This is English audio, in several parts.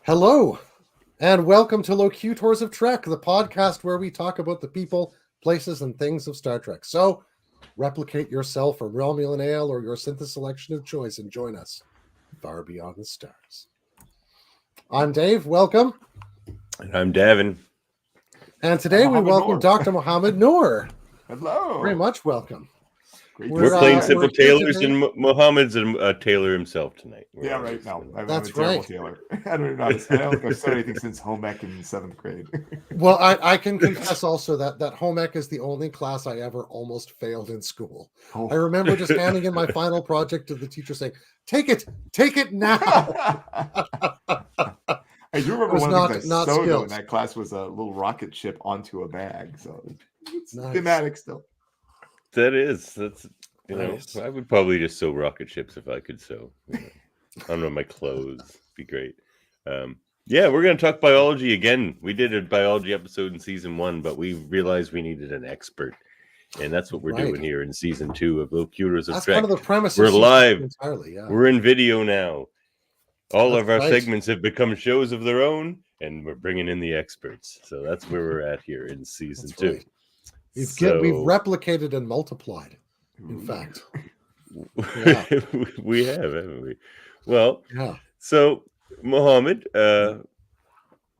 Hello, and welcome to Locutors of Trek, the podcast where we talk about the people, places, and things of Star Trek. So, replicate yourself a real meal and ale or your synthesis selection of choice and join us far beyond the stars. I'm Dave, welcome. And I'm Davan. And today we welcome Dr. Mohamed Noor. Hello. Very much welcome. We're playing simple tailors, and Mohammed's a tailor himself tonight. Yeah, right now. That's I'm a terrible tailor. I don't know. I don't think I've said anything since home ec in 7th grade. Well, I can confess also that home ec is the only class I ever almost failed in school. Oh. I remember just handing in my final project to the teacher saying, take it now. I do remember one of the things I sewed in that class was a little rocket ship onto a bag. So it's thematic still. That's nice. I would probably just sew rocket ships if I could sew. I don't know, my clothes be great. Yeah, we're going to talk biology again. We did a biology episode in season 1, but we realized we needed an expert, and that's what we're doing here in season 2 of Locutors of Trek. That's kind of the premise. We're live. Entirely, yeah. We're in video now. All of our segments have become shows of their own, and we're bringing in the experts. So that's where we're at here in season 2. Right. We've replicated and multiplied, in fact. Yeah. We have, haven't we? Well, yeah. So, Mohamed, I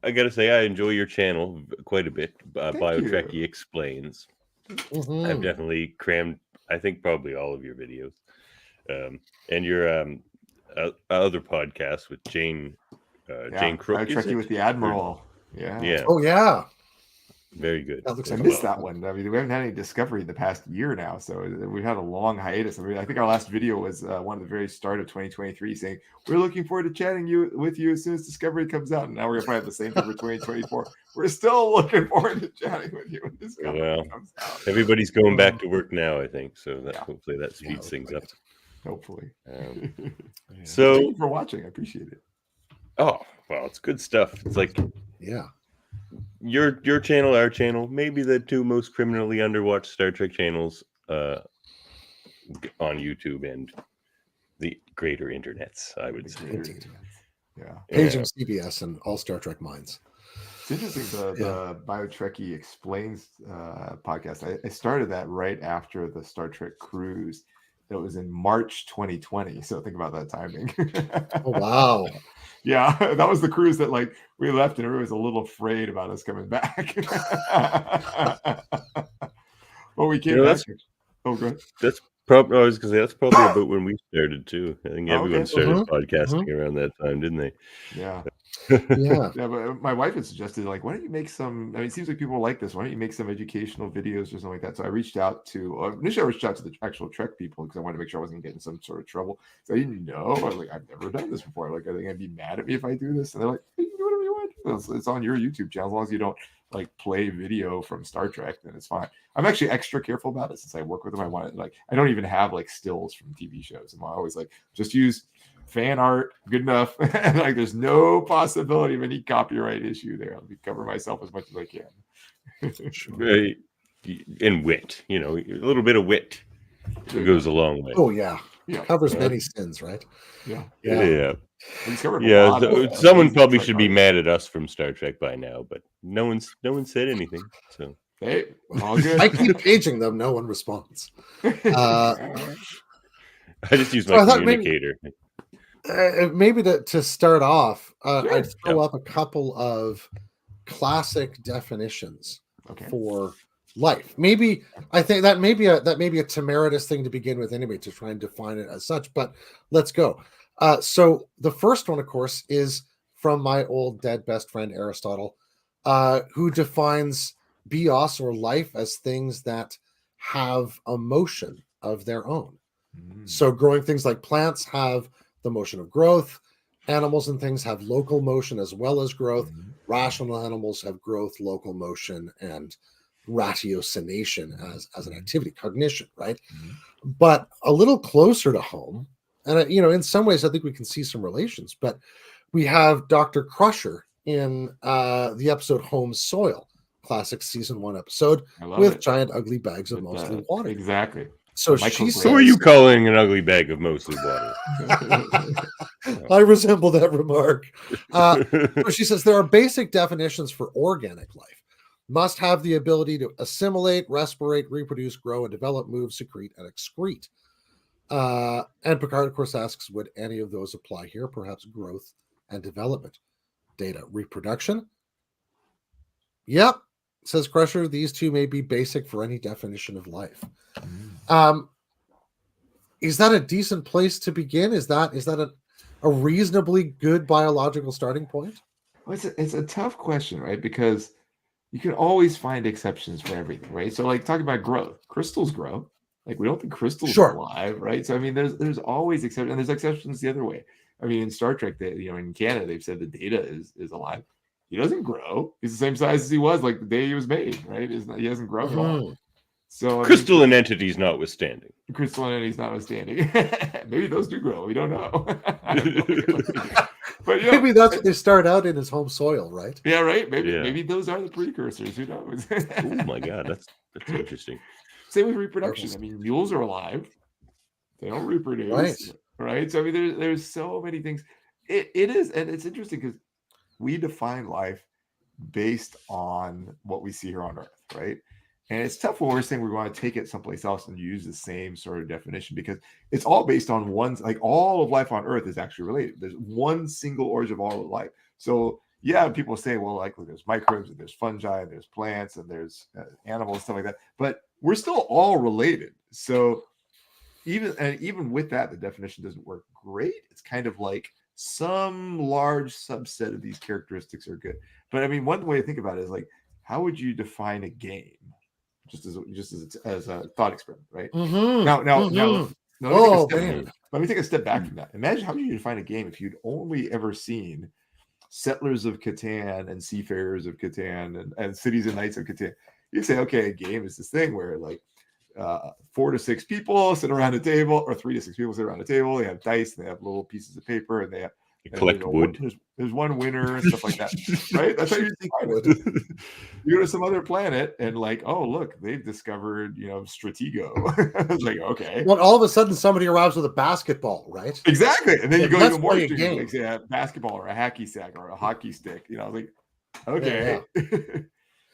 got to say, I enjoy your channel quite a bit. BioTrekkie Explains. Mm-hmm. I've definitely crammed, I think, probably all of your videos. And your other podcast with Jane Crook. BioTrekkie with the Admiral. Yeah. Oh, yeah. Very good. I missed that one. I mean, we haven't had any Discovery the past year now, so we've had a long hiatus. I mean, I think our last video was one of the very start of 2023, saying we're looking forward to chatting with you as soon as Discovery comes out. And now we're gonna probably have the same thing for 2024. We're still looking forward to chatting with you when Discovery comes out. Everybody's going back to work now, I think. So hopefully that speeds things up. Hopefully. So thank you for watching. I appreciate it. Oh well, it's good stuff. It's like your channel, our channel, maybe the two most criminally underwatched Star Trek channels on YouTube and the greater internets, I would say. Paging CBS and all Star Trek minds. It's interesting, the BioTrekkie Explains podcast. I started that right after the Star Trek cruise. It was in March 2020. So think about that timing. Oh, wow. Yeah, that was the cruise that we left and everybody was a little afraid about us coming back. Well, we came back. Oh, good. That's probably that's probably about when we started too. I think everyone started podcasting around that time, didn't they? Yeah. Yeah, but my wife had suggested, why don't you make some? I mean, it seems like people like this. Why don't you make some educational videos or something like that? So I reached out to initially I reached out to the actual Trek people because I wanted to make sure I wasn't getting some sort of trouble. So I didn't know. I was like, I've never done this before. Are they going to be mad at me if I do this? And they're like, you can do whatever you want. It's on your YouTube channel as long as you don't play video from Star Trek, then it's fine. I'm actually extra careful about it since I work with them. I want to I don't even have stills from TV shows. I'm always just use fan art, good enough. And there's no possibility of any copyright issue there. I'll cover myself as much as I can. Right. And wit, a little bit of wit. It goes a long way. Oh yeah. Covers many sins, right? Yeah. Someone probably should be mad at us from Star Trek by now, but no one said anything. So hey, all good. I keep paging them, no one responds. I just use my communicator. Maybe to start off, I'd throw up a couple of classic definitions for life. Maybe I think that may be a temeritous thing to begin with anyway, to try and define it as such, but let's go. So the first one, of course, is from my old dead best friend Aristotle, who defines bios or life as things that have a motion of their own. So growing things like plants have the motion of growth. Animals and things have local motion as well as growth. Rational animals have growth, local motion, and ratiocination as an activity, cognition, right? But a little closer to home, and in some ways I think we can see some relations, but we have Dr. Crusher in the episode Home Soil, classic season 1 episode with giant ugly bags of mostly water. Exactly. So she says, who are you calling an ugly bag of mostly water? I resemble that remark. So she says there are basic definitions for organic life. Must have the ability to assimilate, respirate, reproduce, grow, and develop, move, secrete, and excrete. And Picard, of course, asks, would any of those apply here? Perhaps growth and development. Data, reproduction. Yep, says Crusher. These two may be basic for any definition of life. Is that a decent place to begin? Is that a reasonably good biological starting point? Well, it's a tough question, right? Because you can always find exceptions for everything, right? So, like talking about growth, crystals grow. Like we don't think crystals are alive, right? So, I mean, there's always exceptions, and there's exceptions the other way. I mean, in Star Trek, in Canada, they've said the Data is alive. He doesn't grow. He's the same size as he was like the day he was made, right? He hasn't grown at all. So crystalline entities notwithstanding. Crystalline entities notwithstanding. Maybe those do grow. We don't know. But maybe that's what they start out in his home soil, right? Yeah, right. Maybe those are the precursors. Who knows? Oh my God, that's interesting. Same with reproduction. I mean, mules are alive. They don't reproduce, right? So I mean, there's so many things. It is, and it's interesting because we define life based on what we see here on Earth, right? And it's tough when we're saying we want to take it someplace else and use the same sort of definition because it's all based on all of life on Earth is actually related. There's one single origin of all of life. So yeah, people say, well, like there's microbes and there's fungi and there's plants and there's animals and stuff like that, but we're still all related. So even with that, the definition doesn't work great. It's kind of like some large subset of these characteristics are good. But I mean, one way to think about it is like, how would you define a game? Just as a thought experiment, right? Now, let me take a step back from that. Imagine how would you define a game if you'd only ever seen Settlers of Catan and Seafarers of Catan and Cities and Knights of Catan. You'd say, okay, a game is this thing where like 4 to 6 people sit around a table, or 3 to 6 people sit around a table. They have dice, and they have little pieces of paper, and they have collect wood. There's one winner and stuff like that, right? That's how you define it. You go to some other planet and like, oh look, they've discovered Stratego. It's like, okay. Well, all of a sudden somebody arrives with a basketball, right? Exactly, and then you go even more extreme, like say a basketball or a hacky sack or a hockey stick. Like, okay.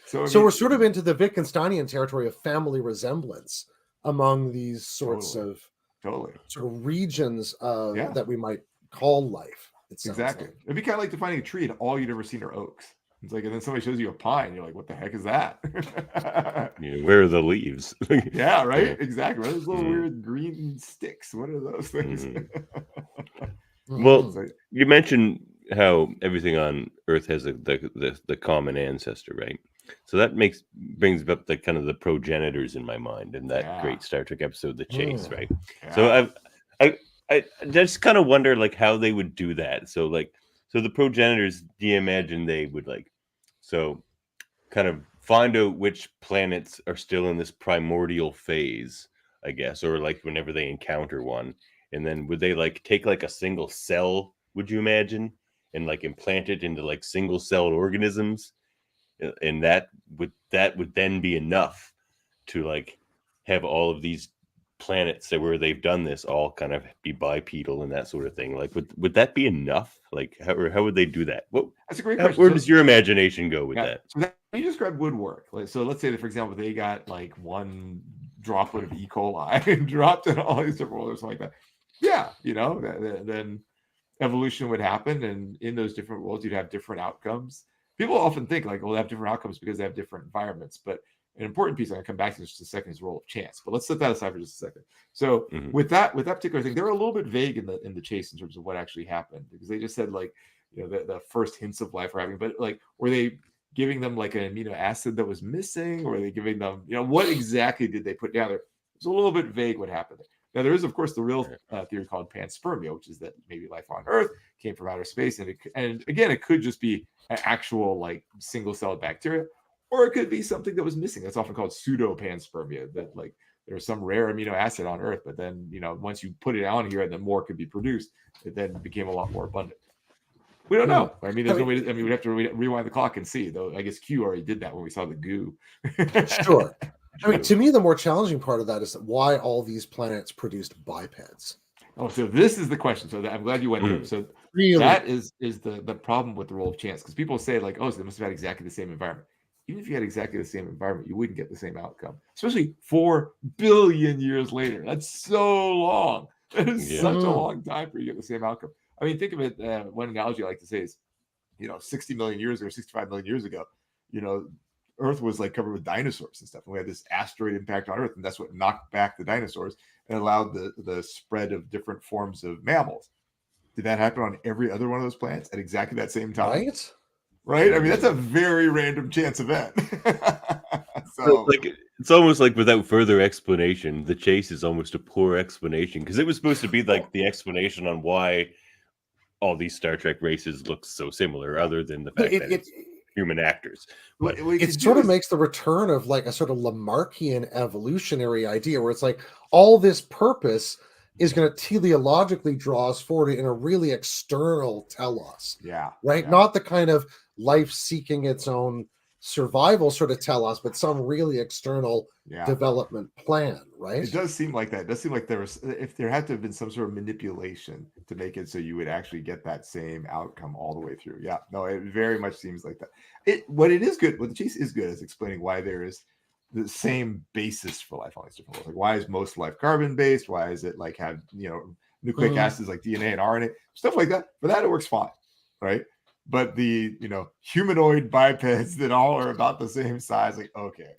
So we're sort of into the Wittgensteinian territory of family resemblance among these sorts of sort of regions that we might call life. Exactly. It'd be kind of like defining a tree and all you'd ever seen are oaks. It's like, and then somebody shows you a pine, you're like, what the heck is that? Where are the leaves? Yeah, right. Exactly. What are those little weird green sticks? What are those things? Well, you mentioned how everything on Earth has the common ancestor, right? So that brings up the kind of the progenitors in my mind in that great Star Trek episode, The Chase, right? Yeah. So I just kind of wonder like how they would do that. So the progenitors, do you imagine they would kind of find out which planets are still in this primordial phase, I guess, or like whenever they encounter one, and then would they take a single cell, would you imagine, and implant it into single-celled organisms, and that would then be enough to have all of these planets where they've done this all kind of be bipedal and that sort of thing. Would that be enough? How would they do that? That's a great question. Where does your imagination go with that? So that you described would work. So let's say that, for example, they got one droplet of E. coli and dropped in all these different worlds or something like that. Yeah, then evolution would happen, and in those different worlds you'd have different outcomes. People often think they have different outcomes because they have different environments, but an important piece I'm going to come back to in just a second is role of chance. But let's set that aside for just a second. So with that particular thing, they're a little bit vague in the Chase in terms of what actually happened, because they just said the first hints of life were happening, but were they giving them an amino acid that was missing, or were they giving them what exactly did they put down there? It's a little bit vague what happened there. Now there is of course the real theory called panspermia, which is that maybe life on Earth came from outer space, and again it could just be an actual single-celled bacteria. Or it could be something that was missing. That's often called pseudo-panspermia, that there's some rare amino acid on Earth, but then, once you put it on here and then more could be produced, it then became a lot more abundant. We don't know. I mean, there's no way we'd have to rewind the clock and see, though. I guess Q already did that when we saw the goo. Sure. I mean, to me, the more challenging part of that is why all these planets produced bipeds. Oh, so this is the question. So I'm glad you went there. So really? That is the problem with the role of chance, because people say like, oh, so they must have had exactly the same environment. Even if you had exactly the same environment, you wouldn't get the same outcome, especially 4 billion years later. That's so long. That is such a long time for you to get the same outcome. I mean, think of it. One analogy I like to say is, 60 million years or 65 million years ago, Earth was like covered with dinosaurs and stuff. And we had this asteroid impact on Earth, and that's what knocked back the dinosaurs and allowed the spread of different forms of mammals. Did that happen on every other one of those planets at exactly that same time? Right? I mean, that's a very random chance event. So it's almost like without further explanation, the chase is almost a poor explanation, because it was supposed to be like the explanation on why all these Star Trek races look so similar, other than the fact that it's human actors. But it sort of makes the return of like a sort of Lamarckian evolutionary idea, where it's like all this purpose is going to teleologically draw us forward in a really external telos. Yeah. Right? Yeah. Not the kind of life seeking its own survival sort of telos, but some really external development plan, right? It does seem like that. It does seem like if there had to have been some sort of manipulation to make it so you would actually get that same outcome all the way through. Yeah. No, it very much seems like that. What the chase is good is explaining why there is the same basis for life on these different worlds. Like, why is most life carbon based? Why is it like have nucleic acids like DNA and RNA, stuff like that? For that, it works fine, right? But the humanoid bipeds that all are about the same size, like, okay,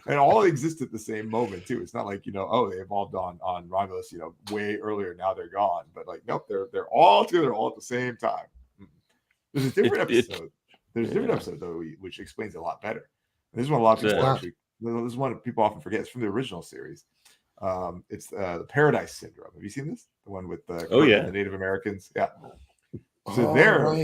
and all exist at the same moment too. It's not like they evolved on Romulus way earlier, now they're gone. But like, nope, they're all together all at the same time. There's a different episode. There's a different episode though, which explains it a lot better. This is one a lot of people actually. This is one people often forget. It's from the original series. It's the Paradise Syndrome. Have you seen this? The one with the Native Americans. Yeah. So remember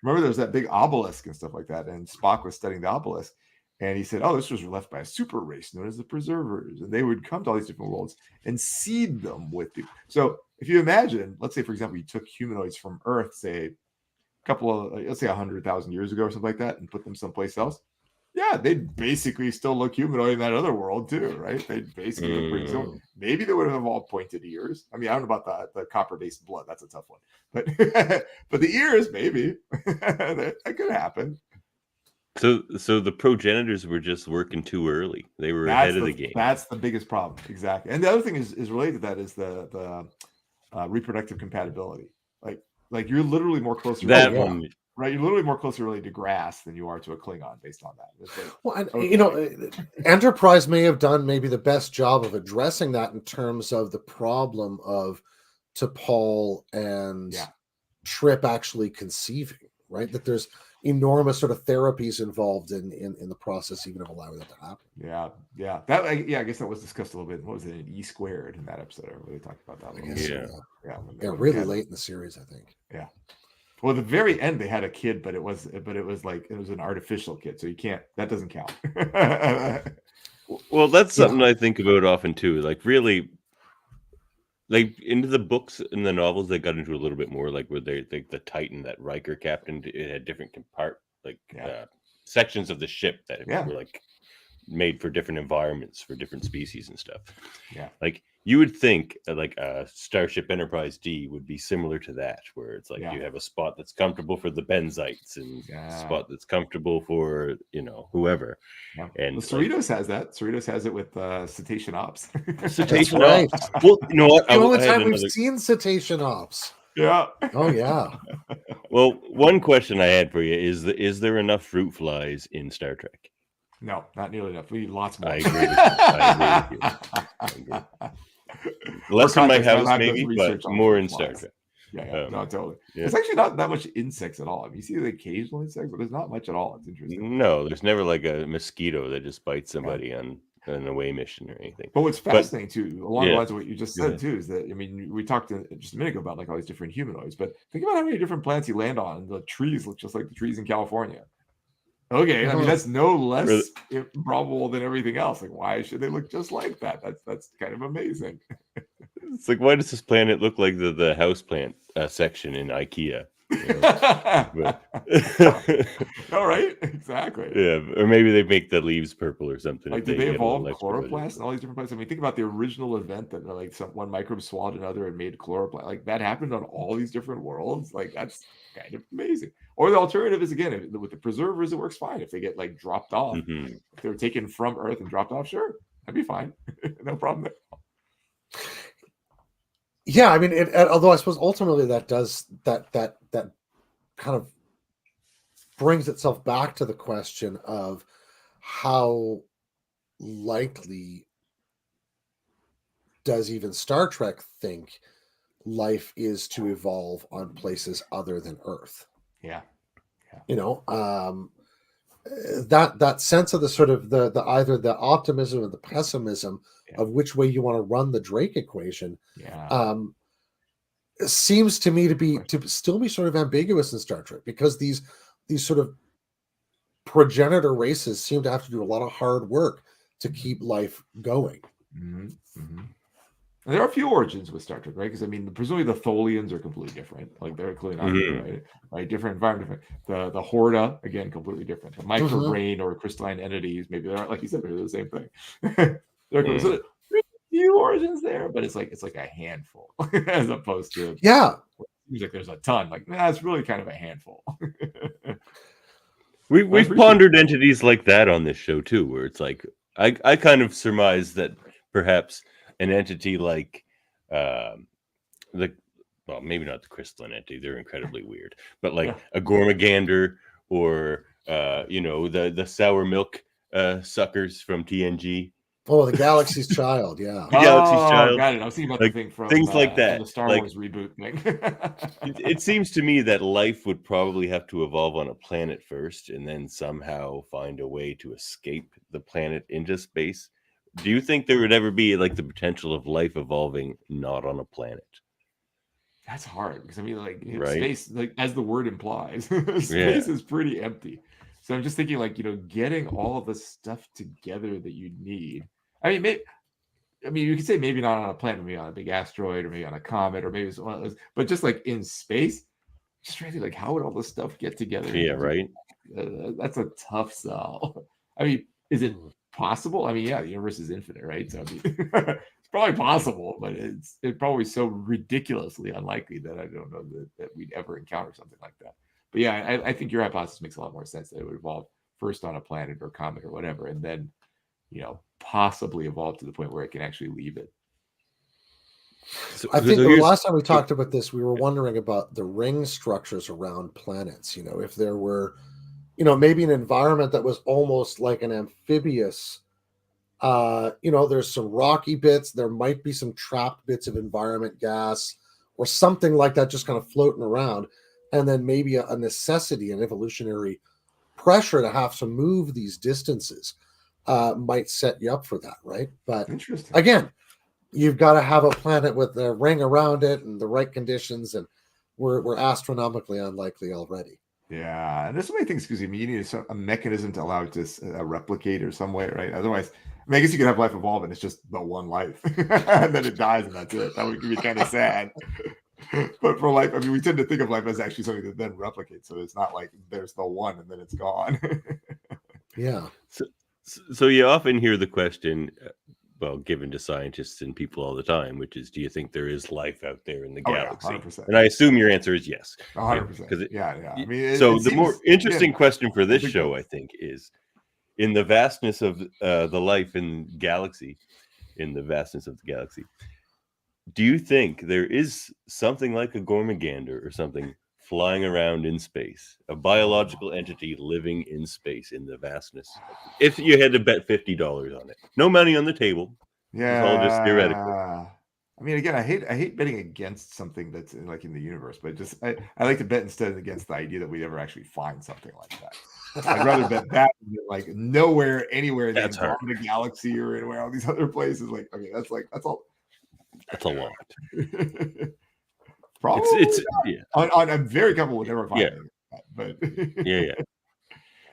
there was that big obelisk and stuff like that, and Spock was studying the obelisk, and he said, "Oh, this was left by a super race known as the Preservers, and they would come to all these different worlds and seed them with people." So if you imagine, let's say for example, you took humanoids from Earth, say let's say 100,000 years ago or something like that, and put them someplace else. Yeah, they'd basically still look humanoid in that other world too, right? They'd basically look pretty similar. Maybe they would have evolved pointed ears. I mean, I don't know about the copper-based blood. That's a tough one. But but the ears, maybe. that could happen. So the progenitors were just working too early. They were ahead of the game. That's the biggest problem. Exactly. And the other thing is related to that is the reproductive compatibility. Like you're literally more closer. That one. Right, you're literally more closely related to grass than you are to a Klingon, based on that. Enterprise may have done maybe the best job of addressing that in terms of the problem of T'Pol and Trip actually conceiving, right? That there's enormous sort of therapies involved in the process, even of allowing that to happen. Yeah. I guess that was discussed a little bit. What was it, an E squared in that episode? I really talked about that. Really late in the series, I think. Yeah. Well, at the very end, they had a kid, but it was an artificial kid, so that doesn't count. Well, that's something I think about often too. Like really, like into the books and the novels, they got into a little bit more. Like where the Titan that Riker captained, it had different sections of the ship that were like made for different environments for different species and stuff. Yeah, like. You would think like a Starship Enterprise D would be similar to that, where it's like you have a spot that's comfortable for the benzites and a spot that's comfortable for whoever. Yeah. And Cerritos has that. Cerritos has it with Cetacean Ops. Cetacean Ops. Well, you know what? The only time we've seen Cetacean Ops. Yeah. Oh yeah. Well, one question I had for you is there enough fruit flies in Star Trek? No, not nearly enough. We need lots more. I agree with you. Less in my house, maybe, but more in Star Trek. Yeah, no, totally. Yeah. It's actually not that much insects at all. I mean, you see the occasional insects, but there's not much at all. It's interesting. No, there's never like a mosquito that just bites somebody on an away mission or anything. But what's fascinating too, along the lines of what you just said too, is that we talked just a minute ago about like all these different humanoids, but think about how many different planets you land on. The trees look just like the trees in California. Okay, I mean that's no less improbable than everything else. Like, why should they look just like that? That's kind of amazing. It's like, why does this planet look like the house plant section in IKEA? But all right, exactly. Yeah, or maybe they make the leaves purple or something. Like, did they evolve chloroplast and all these different places? I mean, think about the original event that like one microbe swallowed another and made chloroplast. Like that happened on all these different worlds. Like that's kind of amazing. Or the alternative is again with the preservers, it works fine. If they get like dropped off, if they're taken from Earth and dropped off, sure, that'd be fine. No problem there. Yeah, I mean, although I suppose ultimately that does that kind of brings itself back to the question of how likely does even Star Trek think life is to evolve on places other than Earth? Yeah. You know, that sense of the sort of the either the optimism or the pessimism of which way you want to run the Drake equation. Seems to me to still be sort of ambiguous in Star Trek, because these sort of progenitor races seem to have to do a lot of hard work to keep life going. And there are a few origins with Star Trek, right? Because I mean, presumably the Tholians are completely different. Like they're clearly not here, right? Different environment. Different. The Horda, again, completely different. The microbrain or crystalline entities, maybe they're not, like you said, they're the same thing. They're so there's a few origins there, but it's like a handful as opposed to it seems like there's a ton. Like, nah, it's really kind of a handful. We've pondered entities like that on this show too, where it's like I kind of surmise that perhaps an entity like maybe not the crystalline entity, they're incredibly weird, but like a Gormagander or the sour milk suckers from TNG. Oh, the Galaxy's Child, yeah. The Galaxy's Child. Got it. I was thinking about the thing from things like that. The Star Wars reboot thing. It seems to me that life would probably have to evolve on a planet first, and then somehow find a way to escape the planet into space. Do you think there would ever be like the potential of life evolving not on a planet? That's hard because I mean, like space, like as the word implies, space is pretty empty. So I'm just thinking, like, getting all of the stuff together that you need. I mean, you could say maybe not on a planet, maybe on a big asteroid, or maybe on a comet, or maybe it's one of those. But just like in space, just really like, how would all this stuff get together? Yeah, right. That's a tough sell. I mean, is it possible? I mean, yeah, the universe is infinite, right? So I mean, it's probably possible, but it's probably so ridiculously unlikely that I don't know that we'd ever encounter something like that. But yeah, I think your hypothesis makes a lot more sense, that it would evolve first on a planet or comet or whatever, and then, possibly evolve to the point where it can actually leave it. So, I think the last time we talked about this, we were wondering about the ring structures around planets. If there were, maybe an environment that was almost like an amphibious, there's some rocky bits, there might be some trapped bits of environment gas or something like that just kind of floating around. And then maybe a necessity, an evolutionary pressure to have to move these distances might set you up for that, right? But again, you've got to have a planet with a ring around it and the right conditions, and we're astronomically unlikely already. Yeah, and there's so many things, because you need a mechanism to allow it to replicate or some way, right? Otherwise, I guess you could have life evolve and it's just the one life, and then it dies and that's it. That would be kind of sad. But for life, I mean, we tend to think of life as actually something that then replicates. So it's not like there's the one and then it's gone. Yeah. So you often hear the question, given to scientists and people all the time, which is, do you think there is life out there in the galaxy? Yeah, and I assume your answer is yes. 100%. Yeah. I mean, the more interesting question for this show, I think, is in the vastness of the life in galaxy, do you think there is something like a Gormagander or something flying around in space, a biological entity living in space in the vastness? If you had to bet $50 on it, no money on the table. Yeah, it's all just theoretical. I mean, again, I hate betting against something that's in the universe, but just I like to bet instead against the idea that we'd ever actually find something like that. I'd rather bet that than like nowhere, anywhere in the Andromeda galaxy or anywhere all these other places. Like, okay, that's all. That's a lot. Probably I'm very comfortable with never finding that, but yeah.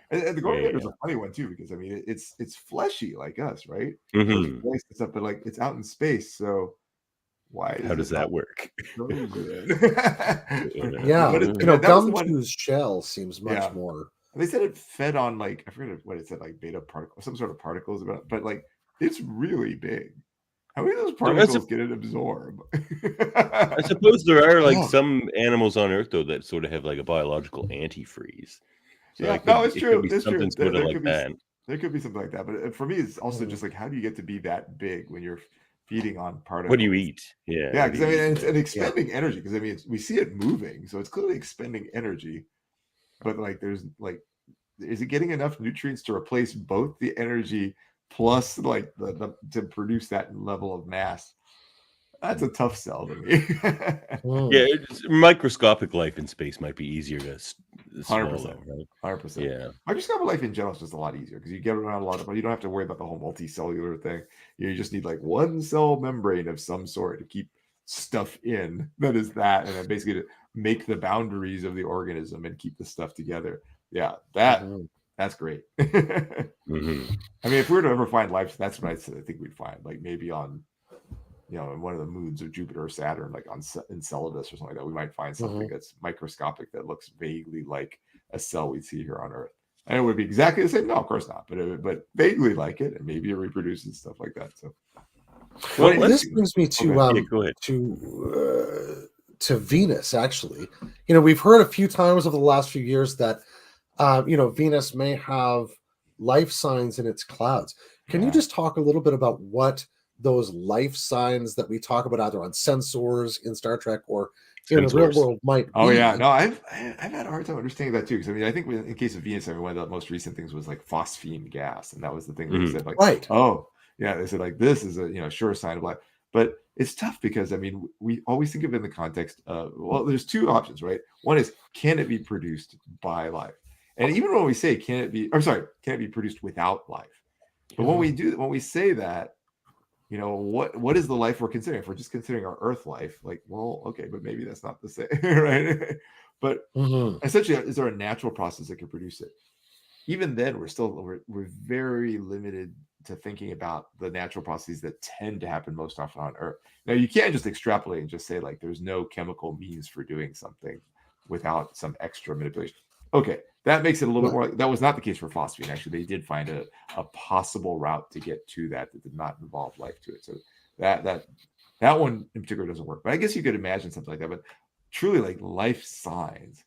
And the Gormagander is a funny one too, because I mean it's fleshy like us, right? Mm-hmm. Stuff, but like it's out in space, so Why? How does that work? Yeah, Gumtooth's shell seems much more. They said it fed on like I forget what it said, like beta particle, some sort of particles about, but like it's really big. How many of those particles can it absorb? I suppose there are like some animals on Earth though that sort of have like a biological antifreeze. So no, it's true. It's true. There could be something like that. But for me, it's also just like, how do you get to be that big when you're feeding on particles? What do you eat? Yeah, because I mean, it's expending energy. Because I mean, we see it moving, so it's clearly expending energy. But like, there's like, is it getting enough nutrients to replace both the energy plus like the to produce that level of mass? That's a tough sell to me. Microscopic life in space might be easier to swallow, 100%, right? 100%. Yeah, microscopic life in general is just a lot easier because you get around a lot of, you don't have to worry about the whole multicellular thing. You just need like one cell membrane of some sort to keep stuff in that is that, and then basically to make the boundaries of the organism and keep the stuff together. Yeah, that's great. I mean, if we were to ever find life, that's what I think we'd find, like maybe on, in one of the moons of Jupiter or Saturn, like on Enceladus or something like that, we might find something that's microscopic that looks vaguely like a cell we see here on Earth. And it would be exactly the same. No, of course not. But vaguely like it, and maybe it reproduces stuff like that. So, well, this brings me to to Venus. Actually, we've heard a few times over the last few years that Venus may have life signs in its clouds. Can you just talk a little bit about what those life signs that we talk about either on sensors in Star Trek or in the real world might be? Oh yeah, no, I've had a hard time understanding that too, because I mean, I think in case of Venus, one of the most recent things was like phosphine gas, and that was the thing they said, like, they said like this is a sure sign of life. But it's tough because I mean, we always think of it in the context of, well, there's two options, right? One is, can it be produced by life? And even when we say can it be produced without life? But when we say that, what is the life we're considering? If we're just considering our Earth life, like, well, okay, but maybe that's not the same, right? But essentially, is there a natural process that can produce it? Even then, we're very limited to thinking about the natural processes that tend to happen most often on Earth. Now, you can't just extrapolate and just say like there's no chemical means for doing something without some extra manipulation. Okay, that makes it a little bit more. That was not the case for phosphine. Actually, they did find a possible route to get to that did not involve life to it. So that one in particular doesn't work. But I guess you could imagine something like that. But truly, like life signs,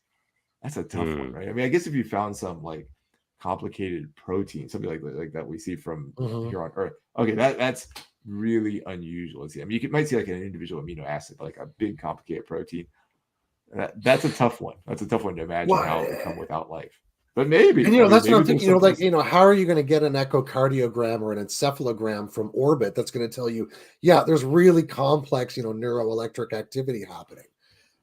that's a tough one, right? I mean, I guess if you found some like complicated protein, something like that we see from here on Earth, okay, that's really unusual to see. I mean, might see like an individual amino acid, like a big complicated protein. That's a tough one. That's a tough one to imagine how it would come without life. But maybe. And that's what I'm thinking. How are you going to get an echocardiogram or an encephalogram from orbit that's going to tell you, there's really complex, neuroelectric activity happening?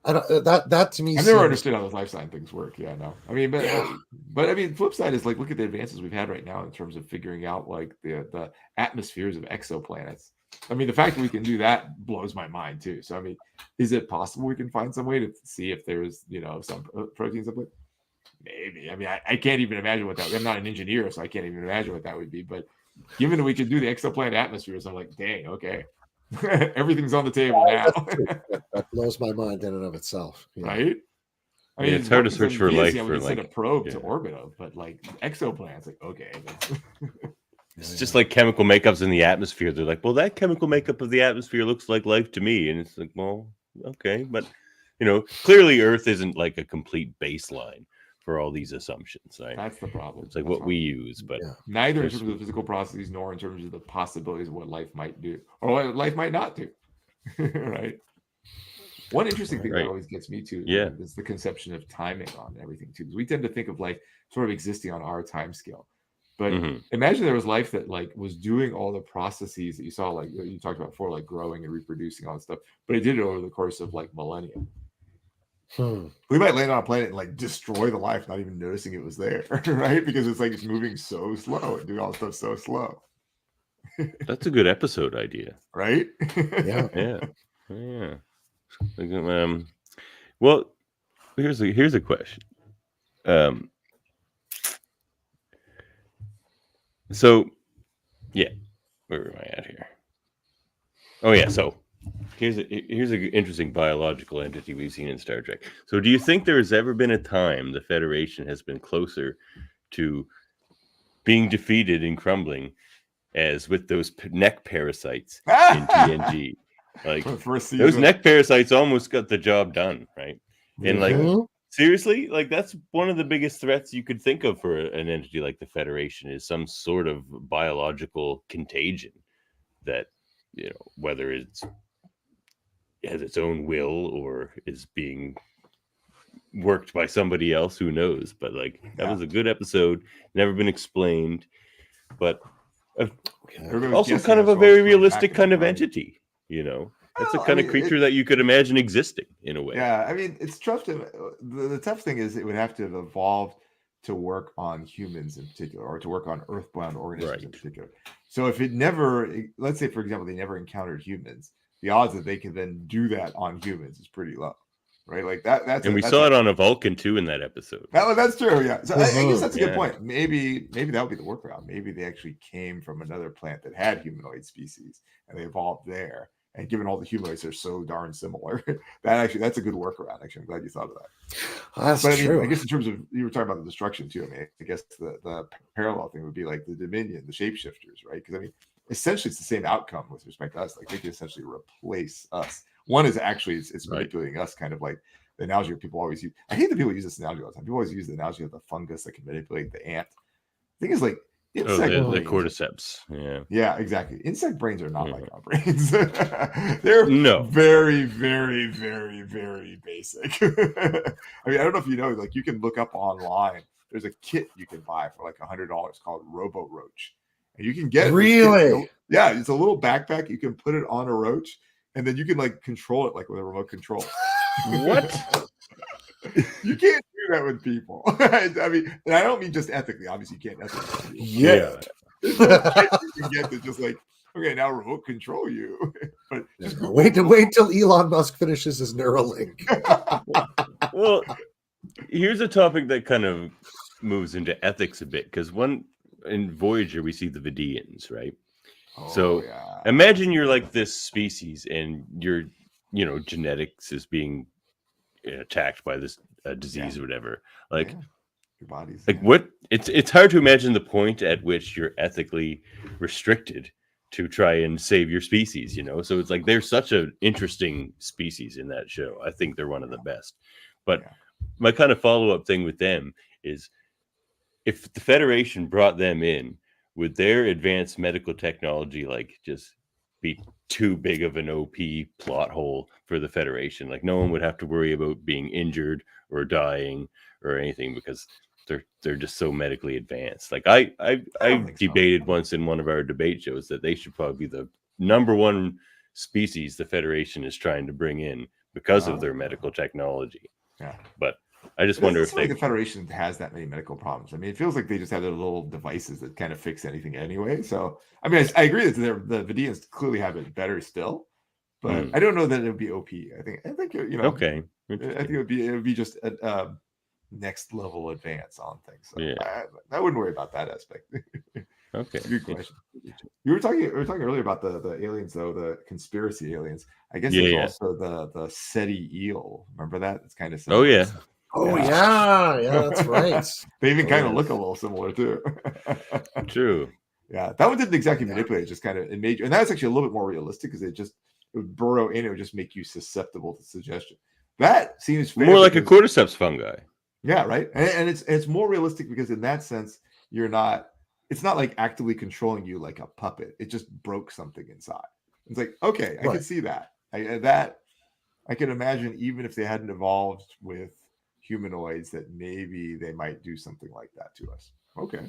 That to me, I've never understood how those life sign things work. Yeah, no. I mean, but I mean, flip side is like, look at the advances we've had right now in terms of figuring out like the atmospheres of exoplanets. I mean, the fact that we can do that blows my mind too. So, I mean, is it possible we can find some way to see if there's, some proteins up there? Maybe. I mean, I can't even imagine what that. I'm not an engineer, so I can't even imagine what that would be. But given that we could do the exoplanet atmospheres, I'm like, dang, okay, everything's on the table now. That blows my mind in and of itself, right? I mean, it's hard to search for life. We can send a probe to orbit of, but like exoplanets, like okay. It's just like chemical makeups in the atmosphere. They're like, well, that chemical makeup of the atmosphere looks like life to me. And it's like, well, okay. But, clearly Earth isn't like a complete baseline for all these assumptions. Right? That's the problem. It's like what we use, but neither in terms of the physical processes nor in terms of the possibilities of what life might do or what life might not do. Right? One interesting thing that always gets me too is the conception of timing on everything too. Because we tend to think of life sort of existing on our time scale. But imagine there was life that like was doing all the processes that you saw, like you talked about before, like growing and reproducing, all that stuff. But it did it over the course of like millennia. We might land on a planet and like destroy the life, not even noticing it was there, right? Because it's like it's moving so slow and doing all the stuff so slow. That's a good episode idea, right? yeah. Well, here's a question. So, where am I at here? Oh, yeah. So, Here's an interesting biological entity we've seen in Star Trek. So do you think there has ever been a time the Federation has been closer to being defeated and crumbling as with those neck parasites in TNG? Like those neck parasites almost got the job done, right? And like seriously, like that's one of the biggest threats you could think of for an entity like the Federation is some sort of biological contagion that, you know, whether it's has its own will or is being worked by somebody else, who knows? But like that was a good episode, never been explained, but also kind of a very realistic kind of entity, you know. It's a kind of creature that you could imagine existing in a way. Yeah, I mean, it's tough to. The tough thing is it would have to have evolved to work on humans in particular, or to work on earthbound organisms in particular. So if it never, let's say for example, they never encountered humans, the odds that they can then do that on humans is pretty low, right? Like that. And we saw it on a Vulcan too in that episode. That's true. Yeah. So I guess that's a good point. Maybe that would be the workaround. Maybe they actually came from another planet that had humanoid species and they evolved there. And given all the humanoids are so darn similar, that's a good workaround. Actually, I'm glad you thought of that. That's true. I guess in terms of, you were talking about the destruction too. I mean, I guess the parallel thing would be like the Dominion, the shapeshifters, right? Because I mean, essentially it's the same outcome with respect to us. Like they could essentially replace us. One is actually it's manipulating us, kind of like the analogy people always use. I hate that people use this analogy all the time. People always use the analogy of the fungus that can manipulate the ant. The thing is, like, the cordyceps. Yeah, exactly. Insect brains are not like our brains. They're very, very, very, very basic. I mean, I don't know if you know, like you can look up online. There's a kit you can buy for like $100 called Robo Roach. And you can get really? Yeah, it's a little backpack. You can put it on a roach and then you can like control it like with a remote control. What? You can't do that with people. I mean, and I don't mean just ethically. Obviously, you can't ethically. Yeah. There's no chance you can get to just like, okay, now remote control you. But just wait till Elon Musk finishes his Neuralink. Well, here's a topic that kind of moves into ethics a bit, because in Voyager we see the Vidians, right? Imagine you're like this species and your, you know, genetics is being attacked by this disease or whatever. Like your body's like what it's hard to imagine the point at which you're ethically restricted to try and save your species, you know. So it's like they're such an interesting species in that show. I think they're one of the best. But my kind of follow-up thing with them is, if the Federation brought them in, would their advanced medical technology like just be too big of an OP plot hole for the Federation? Like no one would have to worry about being injured or dying or anything because they're just so medically advanced. Like I debated once in one of our debate shows that they should probably be the number one species the Federation is trying to bring in because of their medical technology. Yeah. But I just wonder if the Federation has that many medical problems. I mean, it feels like they just have their little devices that kind of fix anything anyway. So, I mean, I agree that the Vidians clearly have it better still, but I don't know that it would be OP. I think you know. Okay. I think it would be just a next level advance on things. So I wouldn't worry about that aspect. Okay. Good question. We were talking earlier about the aliens, though, the conspiracy aliens. I guess there's also the SETI eel. Remember that? It's kind of similar. Oh yeah. Oh yeah, that's right. They even kind of look a little similar too. True. Yeah, that one didn't exactly manipulate; it just kind of it made you, and that's actually a little bit more realistic because it would burrow in, it would just make you susceptible to suggestion. That seems more like a cordyceps fungi. Yeah, right. And it's more realistic because in that sense, it's not like actively controlling you like a puppet. It just broke something inside. It's like, okay, I can see that. I can imagine, even if they hadn't evolved with humanoids, that maybe they might do something like that to us. Okay.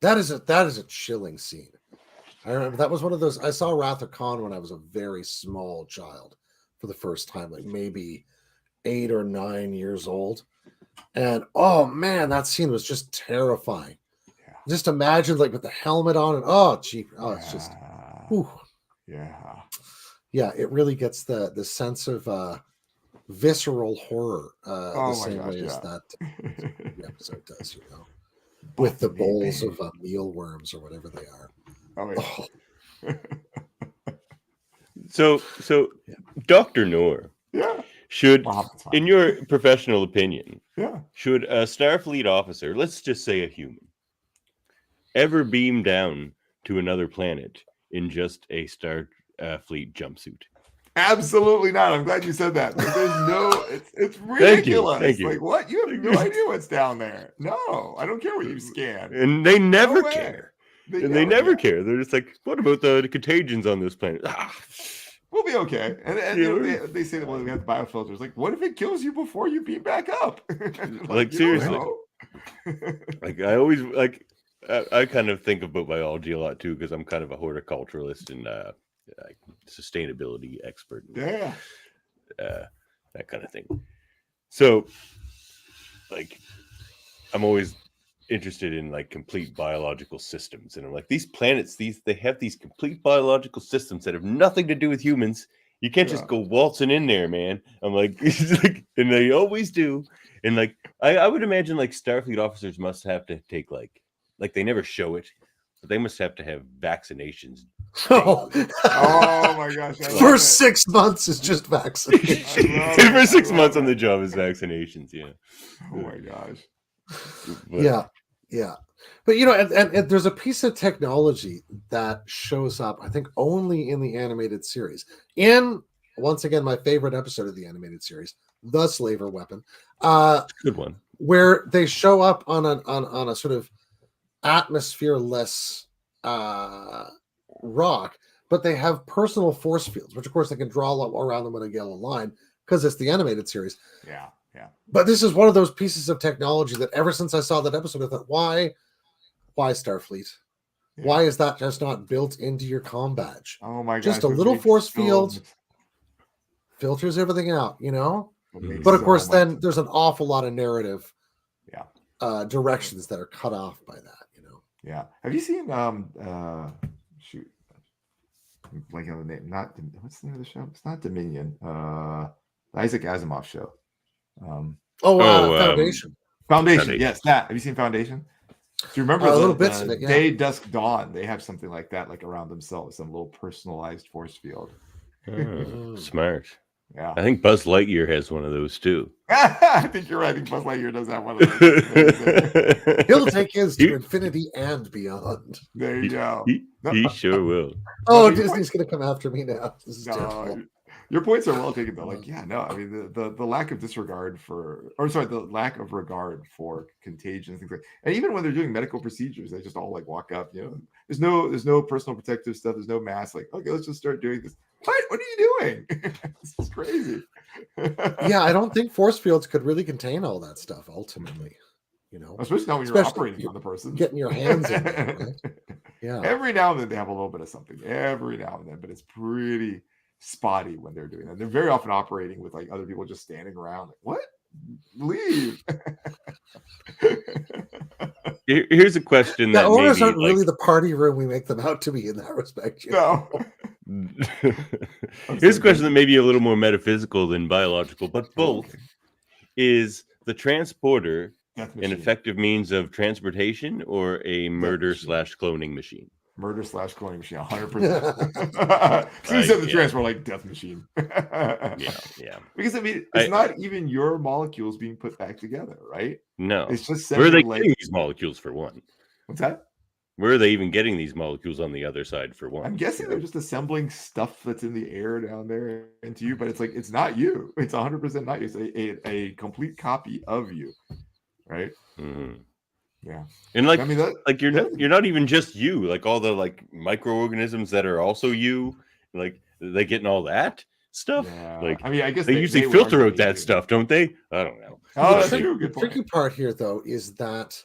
That is a chilling scene. I remember that was one of those. I saw Wrath of Khan when I was a very small child for the first time, like maybe 8 or 9 years old. And oh man, that scene was just terrifying. Yeah. Just imagine like with the helmet on and it's just whew. Yeah, it really gets the sense of visceral horror the same way as that episode does, you know, with the bowls of mealworms or whatever they are. So Dr. Noor, should, in your professional opinion, should a Starfleet officer, let's just say a human, ever beam down to another planet in just a Starfleet jumpsuit? Absolutely not. I'm glad you said that. Like, there's no, it's ridiculous. Thank you. Like, what? You have no idea what's down there. No, I don't care what you scan. And they never care. They never care. They're just like, what about the contagions on this planet? We'll be okay. And they say that, well, we have the biofilters. Like, what if it kills you before you beam back up? like seriously. Like, I always, like, I kind of think about biology a lot too, because I'm kind of a horticulturalist and sustainability expert. Yeah. That kind of thing. So, like, I'm always interested in like complete biological systems, and I'm like, these planets, they have these complete biological systems that have nothing to do with humans. You can't just go waltzing in there, man. I'm like, and they always do. And like, I would imagine like Starfleet officers must have to take like they never show it, but they must have to have vaccinations. Oh my gosh! First 6 months is just vaccination. For 6 months on the job is vaccinations. Yeah. Oh my gosh. But, yeah. But you know, and there's a piece of technology that shows up, I think, only in the animated series. In once again, my favorite episode of the animated series, The Slaver Weapon. Good one. Where they show up on a sort of atmosphere-less rock, but they have personal force fields, which of course they can draw around them in a yellow line because it's the animated series. Yeah. But this is one of those pieces of technology that ever since I saw that episode, I thought, why Starfleet? Yeah. Why is that just not built into your comm badge? Oh my god! Just a little force field filters everything out, you know. But of course, then there's an awful lot of narrative, directions that are cut off by that, you know. Yeah. Have you seen shoot, I'm blanking on the name. Not what's the name of the show? It's not Dominion. The Isaac Asimov show. Foundation. Foundation. Yes, that. Have you seen Foundation? Do you remember a little bits of it? Yeah. Day, Dusk, Dawn? They have something like that, like around themselves, some little personalized force field. Smart. Yeah, I think Buzz Lightyear has one of those too. I think you're right. I think Buzz Lightyear does have one of those. He'll take his to infinity and beyond. There you go. He sure will. Oh, Disney's going to come after me now. This is terrible. Your points are well taken, though. Like, I mean, the lack of disregard the lack of regard for contagion, things like, and even when they're doing medical procedures, they just all like walk up. You know, there's no personal protective stuff. There's no mask. Like, okay, let's just start doing this. What are you doing? This is crazy. Yeah, I don't think force fields could really contain all that stuff ultimately. You know, especially now when you're operating on the person, getting your hands in there, right? Yeah. Every now and then they have a little bit of something. Every now and then, but it's pretty spotty when they're doing that. They're very often operating with like other people just standing around. Like, what? Leave. Here's a question that owners aren't really the party room we make them out to be in that respect. No. Here's a question that may be a little more metaphysical than biological, but both. Is the transporter an effective means of transportation or a murder/cloning machine? Murder/cloning machine, 100%. So you said the transport like death machine. yeah. Because I mean, it's not even your molecules being put back together, right? No. It's just where are they getting these molecules for one? What's that? Where are they even getting these molecules on the other side for one? I'm guessing they're just assembling stuff that's in the air down there into you, but it's like it's not you. It's 100% not you. It's a complete copy of you, right? Mm-hmm. Yeah, and like, I mean, you're not even just you. Like all the like microorganisms that are also you. Like they getting all that stuff. Yeah. Like I mean, I guess they usually filter out that stuff, don't they? I don't know. Oh, that's true. The tricky part here, though, is that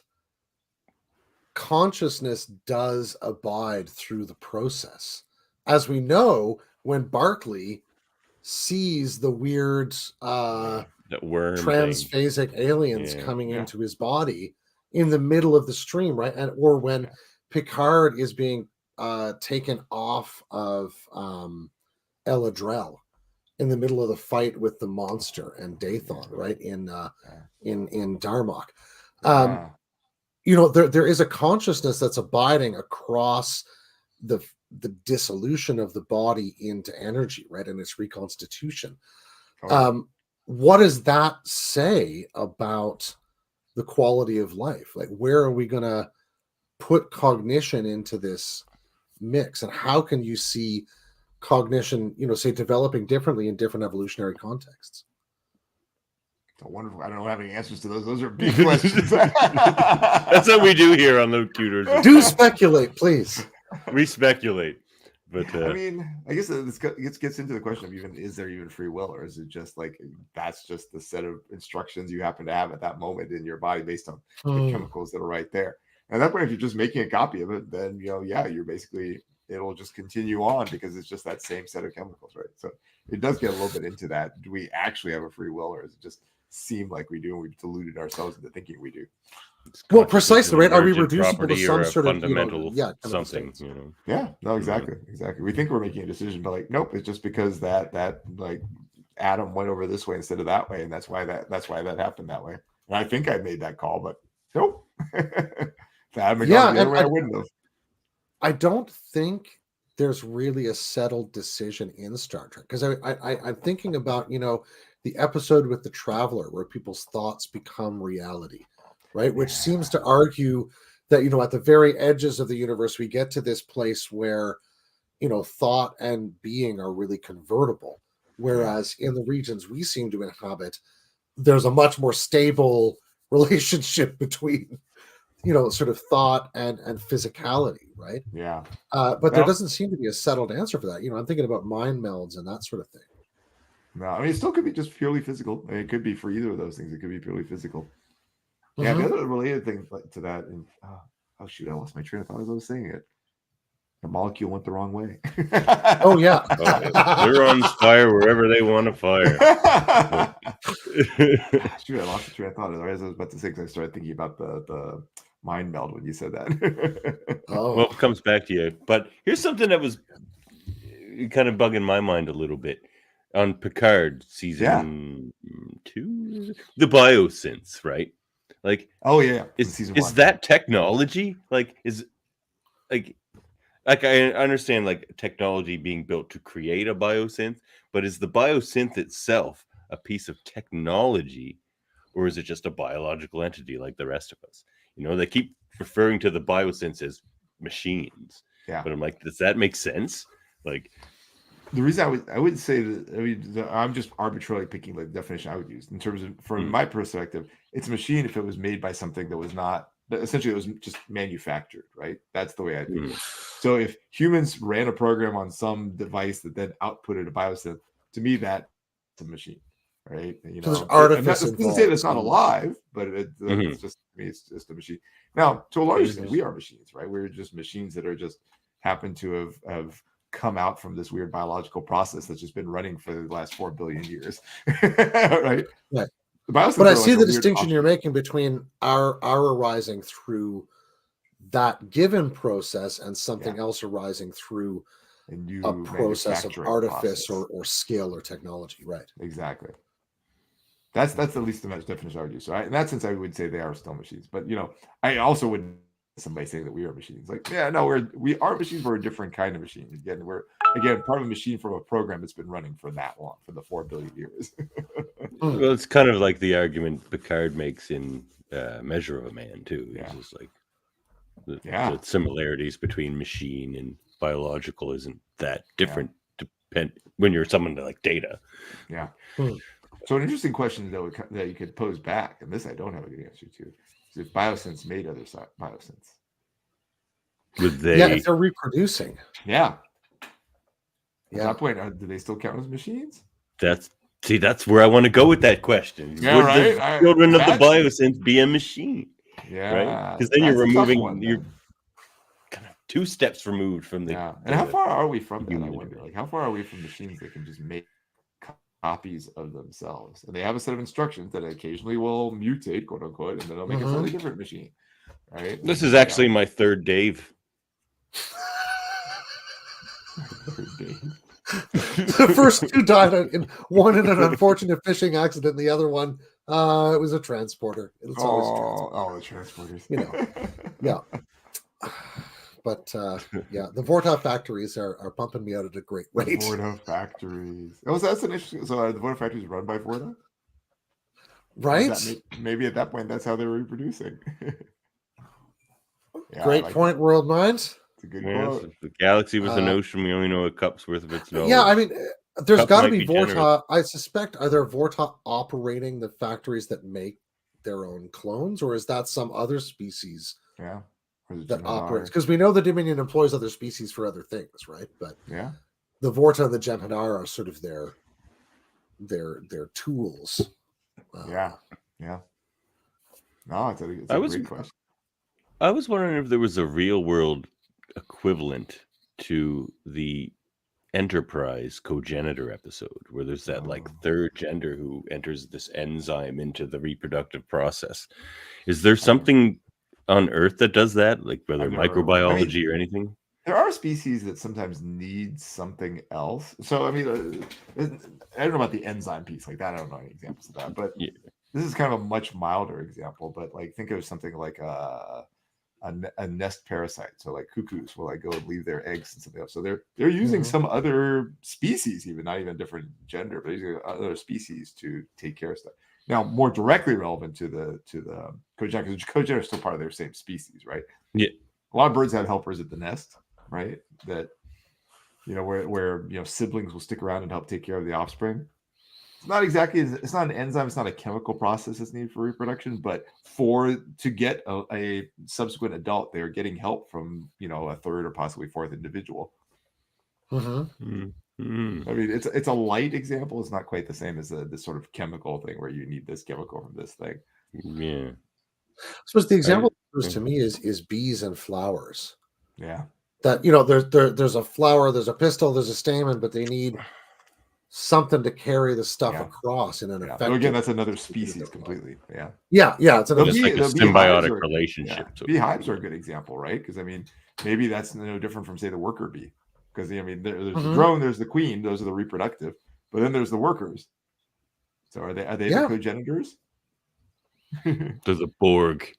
consciousness does abide through the process, as we know when Barclay sees the weird that worm transphasic aliens coming into his body in the middle of the stream, right? And or when Picard is being taken off of Eladrel in the middle of the fight with the monster and Dathon, right? In Darmok. You know, there is a consciousness that's abiding across the the dissolution of the body into energy, right, and its reconstitution. What does that say about the quality of life? Like, where are we going to put cognition into this mix, and how can you see cognition, say, developing differently in different evolutionary contexts? It's wonderful. I don't have any answers to those. Those are big questions. That's what we do here on Locutors. Do speculate, please. We speculate. But I mean, I guess this gets into the question of is there even free will, or is it just like that's just the set of instructions you happen to have at that moment in your body based on the chemicals that are right there? And at that point, if you're just making a copy of it, then you're basically, it'll just continue on because it's just that same set of chemicals, right? So it does get a little bit into that. Do we actually have a free will, or does it just seem like we do, and we've deluded ourselves into thinking we do? Well, precisely, right? Are we reducible to some sort of fundamental something? Yeah, no, exactly. We think we're making a decision, but like, nope, it's just because that like atom went over this way instead of that way, and that's why that happened that way. And I think I made that call, but nope. I wouldn't have. I don't think there's really a settled decision in Star Trek, because I'm thinking about the episode with the Traveler where people's thoughts become reality. Right, which seems to argue that at the very edges of the universe we get to this place where thought and being are really convertible, whereas in the regions we seem to inhabit, there's a much more stable relationship between sort of thought and physicality, right? But there doesn't seem to be a settled answer for that. I'm thinking about mind melds and that sort of thing. No, I mean, it still could be just purely physical. I mean, it could be for either of those things. It could be purely physical. Yeah, the other related thing to that, and I lost my train of thought as I was saying it. The molecule went the wrong way. Oh yeah, neurons fire wherever they want to fire. Shoot, I lost the train of thought as I was about to say, because I started thinking about the mind meld when you said that. Well, it comes back to you. But here's something that was kind of bugging my mind a little bit on Picard season 2, the biosynths, right? Like, is that technology? Like I understand like technology being built to create a biosynth, but is the biosynth itself a piece of technology, or is it just a biological entity like the rest of us? They keep referring to the biosynths as machines. Yeah, but I'm like, does that make sense? Like, the reason I would say that, I'm just arbitrarily picking like the definition I would use in terms of, from my perspective, it's a machine if it was made by something that was not, essentially it was just manufactured, right? That's the way I think. So if humans ran a program on some device that then outputted a biosynth, to me that's a machine, right? So there's artifice. It doesn't say that it's not alive, but it's just, to me, it's just a machine. Now, to a large extent, we are machines, right? We're just machines that are just happen to have come out from this weird biological process that's just been running for the last 4 billion years. Right? But I see the distinction you're making between our arising through that given process and something else arising through a process of artifice or skill or technology, right? Exactly. That's at least the definition I would use. So in that sense, I would say they are still machines. But I also wouldn't somebody saying that we are machines. Like, we are machines, but we're a different kind of machine. We're part of a machine from a program that's been running for that long, for the 4 billion years. Well, it's kind of like the argument Picard makes in Measure of a Man too. It's just like the similarities between machine and biological isn't that different. When you're someone like Data. Yeah. So an interesting question that you could pose back, and this I don't have a good answer to. If biosynths made other biosynths, would they? Yeah, if they're reproducing. Yeah. At that point, do they still count as machines? That's where I want to go with that question. Yeah, would right. The children of the biosynth be a machine? Yeah, right. Because then you're removing. You're kind of 2 steps removed from the. Yeah. And how far are we from that? I wonder. Like, how far are we from machines that can just make copies of themselves, and they have a set of instructions that occasionally will mutate, quote unquote, and then they'll make a totally different machine, right? This is actually my third Dave. The first 2 died one in an unfortunate fishing accident, the other one it was a transporter. It's always the transporters. Yeah. but yeah, the Vorta factories are pumping me out at a great rate. Vorta factories. Oh, so that's an interesting. So the Vorta factories run by Vorta, right? Maybe at that point that's how they're reproducing. Yeah, great point, World Minds. It's a good quote. If the galaxy was an ocean, we only know a cup's worth of its knowledge. Yeah, I mean, there's got to be Vorta. I suspect, are there Vorta operating the factories that make their own clones, or is that some other species? Yeah, that operates, because we know the Dominion employs other species for other things, right? But yeah, the Vorta and the Jem'Hadar are sort of their tools. Yeah. No, it's a great question. I was wondering if there was a real world equivalent to the Enterprise cogenitor episode, where there's that like third gender who enters this enzyme into the reproductive process. Is there something on Earth that does that, like whether microbiology or anything? There are species that sometimes need something else. So I mean, I don't know about the enzyme piece like that. I don't know any examples of that, but this is kind of a much milder example. But like, think of something like a nest parasite. So like cuckoos will like go and leave their eggs and something else. So they're using some other species, even not even a different gender, but using other species to take care of stuff. Now, more directly relevant to the cogenitor, because cogenitor is still part of their same species, right? Yeah. A lot of birds have helpers at the nest, right? That where siblings will stick around and help take care of the offspring. It's not an enzyme, it's not a chemical process that's needed for reproduction, but to get a subsequent adult, they're getting help from a third or possibly fourth individual. Mm-hmm. I mean, it's a light example. It's not quite the same as this sort of chemical thing where you need this chemical from this thing. Yeah. I suppose the example to me is bees and flowers. Yeah. That there's a flower, there's a pistil, there's a stamen, but they need something to carry the stuff across in an effective. So again, that's another species completely. Yeah. It's like a symbiotic relationship. Beehives are a good example, right? Because I mean, maybe that's no different from say the worker bee. Because I mean, there's the drone, there's the queen, those are the reproductive, but then there's the workers. So are they the progenitors? There's a Borg.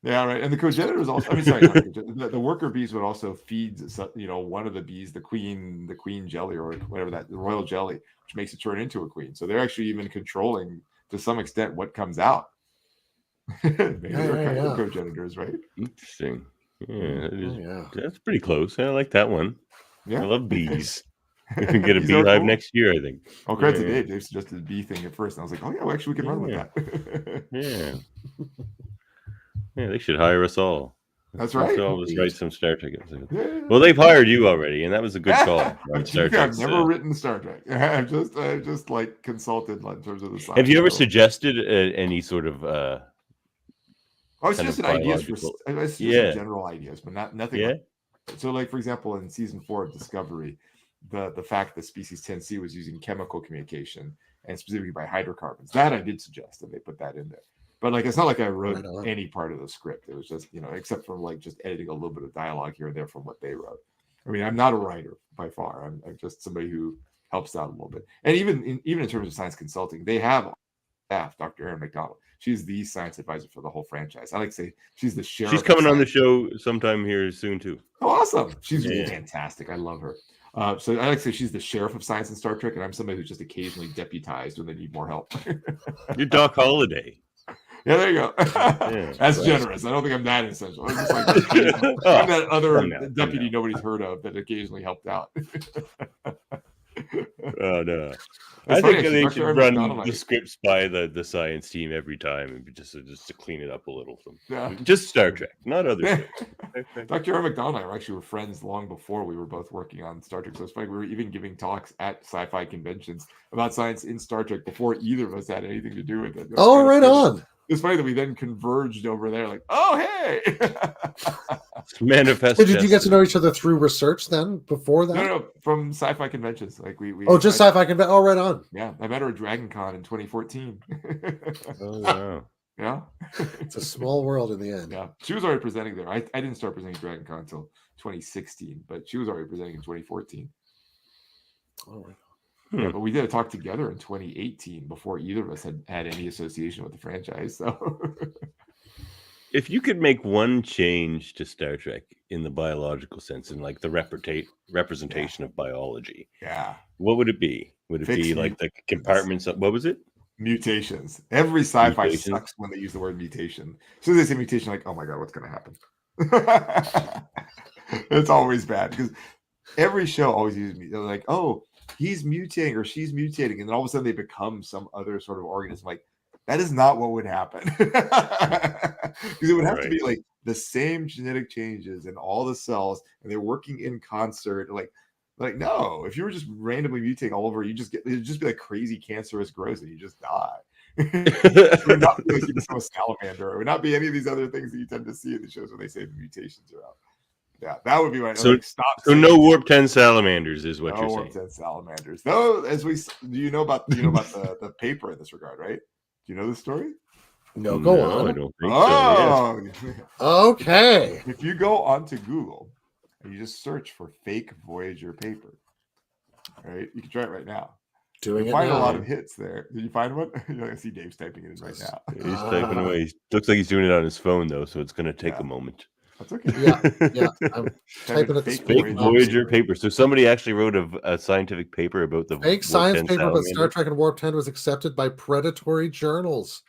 Yeah, right. And the progenitors also. I mean, sorry, the worker bees would also feed one of the bees, the queen jelly or whatever the royal jelly, which makes it turn into a queen. So they're actually even controlling to some extent what comes out. Maybe they're kind of progenitors, right? Interesting. Yeah, that's pretty close. I like that one. Yeah. I love bees. We can get a beehive next year, I think. Oh, credit to Dave. Dave suggested the bee thing at first. And I was like, oh, yeah, well, actually, we can run with that. Yeah, they should hire us all. That's right. I'll just write some Star Trek episodes. Well, they've hired you already, and that was a good call. I've never written Star Trek. I've just like consulted in terms of the science. Have you ever suggested any sort of I was suggesting ideas general ideas, but nothing. Yeah. So, like for example, in season 4 of Discovery, the fact that species 10C was using chemical communication and specifically by hydrocarbons, that I did suggest, and they put that in there. But like, it's not like I wrote any part of the script. It was just except for like just editing a little bit of dialogue here and there from what they wrote. I mean, I'm not a writer by far. I'm just somebody who helps out a little bit. And even in terms of science consulting, they have staff, Dr. Erin McDonald. She's the science advisor for the whole franchise. I like to say she's the sheriff. She's coming on the show sometime here soon too. Oh, awesome! She's fantastic. I love her. So I like to say she's the sheriff of science in Star Trek, and I'm somebody who's just occasionally deputized when they need more help. You're Doc Holliday. Yeah, there you go. That's generous. I don't think I'm that essential. I'm just like I'm that other deputy nobody's heard of that occasionally helped out. Oh no. I think they should run the scripts by the science team every time, and just to clean it up a little. Just Star Trek, not other things. Dr. Erin McDonald and I actually were friends long before we were both working on Star Trek. So it's funny, we were even giving talks at sci-fi conventions about science in Star Trek before either of us had anything to do with it. Oh, right on. It's funny that we then converged over there, like, oh, hey. Manifest. So did you get to know each other through research then before that? No, from sci-fi conventions. Like we just sci-fi convention. Oh, right on. Yeah, I met her at Dragon Con in 2014. Oh, wow. Yeah. It's a small world in the end. Yeah. She was already presenting there. I didn't start presenting Dragon Con until 2016, but she was already presenting in 2014. Oh, right. Yeah, but we did a talk together in 2018 before either of us had any association with the franchise. So If you could make one change to Star Trek in the biological sense, in like the representation of biology, what would it be? Would it be like the compartments? What was it? Mutations. Every sci-fi sucks when they use the word mutation. As soon as they say mutation, like, oh my god, what's going to happen? It's always bad because every show always uses me. They're like, oh, he's mutating or she's mutating, and then all of a sudden they become some other sort of organism. Like, that is not what would happen. Because it would have to be like the same genetic changes in all the cells, and they're working in concert. Like no, if you were just randomly mutating all over, it'd just be like crazy cancerous growth, and you just die. It would not be like you become a salamander. It would not be any of these other things that you tend to see in the shows when they say the mutations are out. Yeah, that would be right. So, so no warp 10 salamanders is what you're saying. No warp 10 salamanders. Though, do you know about the paper in this regard, right? Do you know the story? No, go on. I don't think so. Yes. Okay. If you go onto Google and you just search for fake Voyager paper, right? You can try it right now. You'll find a lot of hits there. Did you find one? I see Dave's typing it in right now. He's typing away. Looks like he's doing it on his phone though, so it's going to take a moment. That's okay. Yeah. I'm typing at the fake Voyager paper. So somebody actually wrote a scientific paper about the fake science paper about Star Trek and Warp 10 was accepted by predatory journals.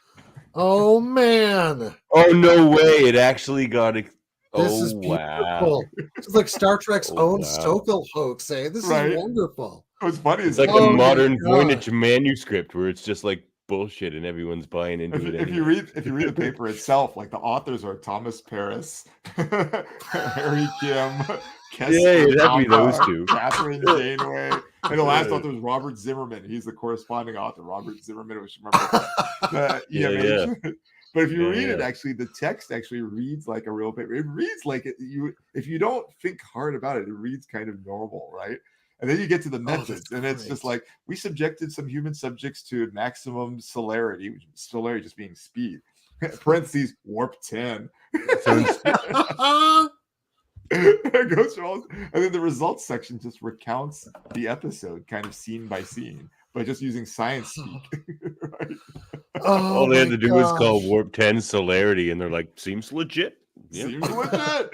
Oh man! Oh no way! It actually got it. This is beautiful. It's like Star Trek's own Sokol hoax. This is wonderful. What's funny is like a modern Voynich manuscript where it's just like bullshit and everyone's buying into it. If you read the paper itself, like the authors are Thomas Paris, Harry Kim, it'd have to be those two, Catherine Janeway, and the last author is Robert Zimmerman. He's the corresponding author, Robert Zimmerman. Which remember, But if you read it, actually, the text actually reads like a real paper. It reads like if you don't think hard about it, it reads kind of normal, right? And then you get to the methods, and it's just like, we subjected some human subjects to maximum celerity, which celerity just being speed, parentheses, warp 10. It goes through all, and then the results section just recounts the episode kind of scene by scene, but just using science speak. Right? All they had to do was call warp 10 celerity, and they're like, seems legit. Yep. Seems legit.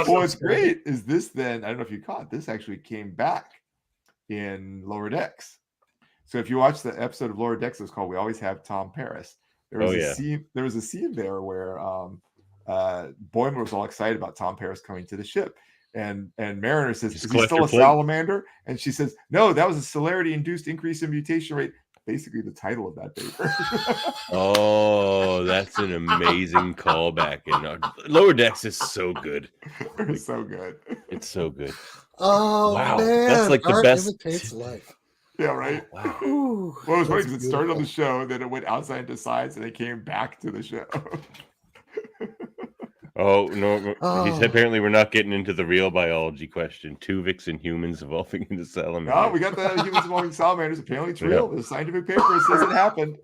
What's great is this then, I don't know if you caught, this actually came back in Lower Decks. So if you watch the episode of Lower Decks, it's called We Always Have Tom Paris. There was a scene there where Boimler was all excited about Tom Paris coming to the ship. And Mariner says, is he still a salamander? And she says, no, that was a celerity-induced increase in mutation rate. Basically the title of that paper. Oh, that's an amazing callback. And Lower Decks is so good. It's so good. It's so good. Oh, wow. Man. That's like the best. Imitates life. Yeah, right? Wow. Well, it was funny because it started on the show, then it went outside into science, and it came back to the show. Oh, no. Apparently, we're not getting into the real biology question. Tuvix and humans evolving into salamanders. No, we got the humans evolving salamanders. Apparently, it's real. There's a scientific paper that says it happened.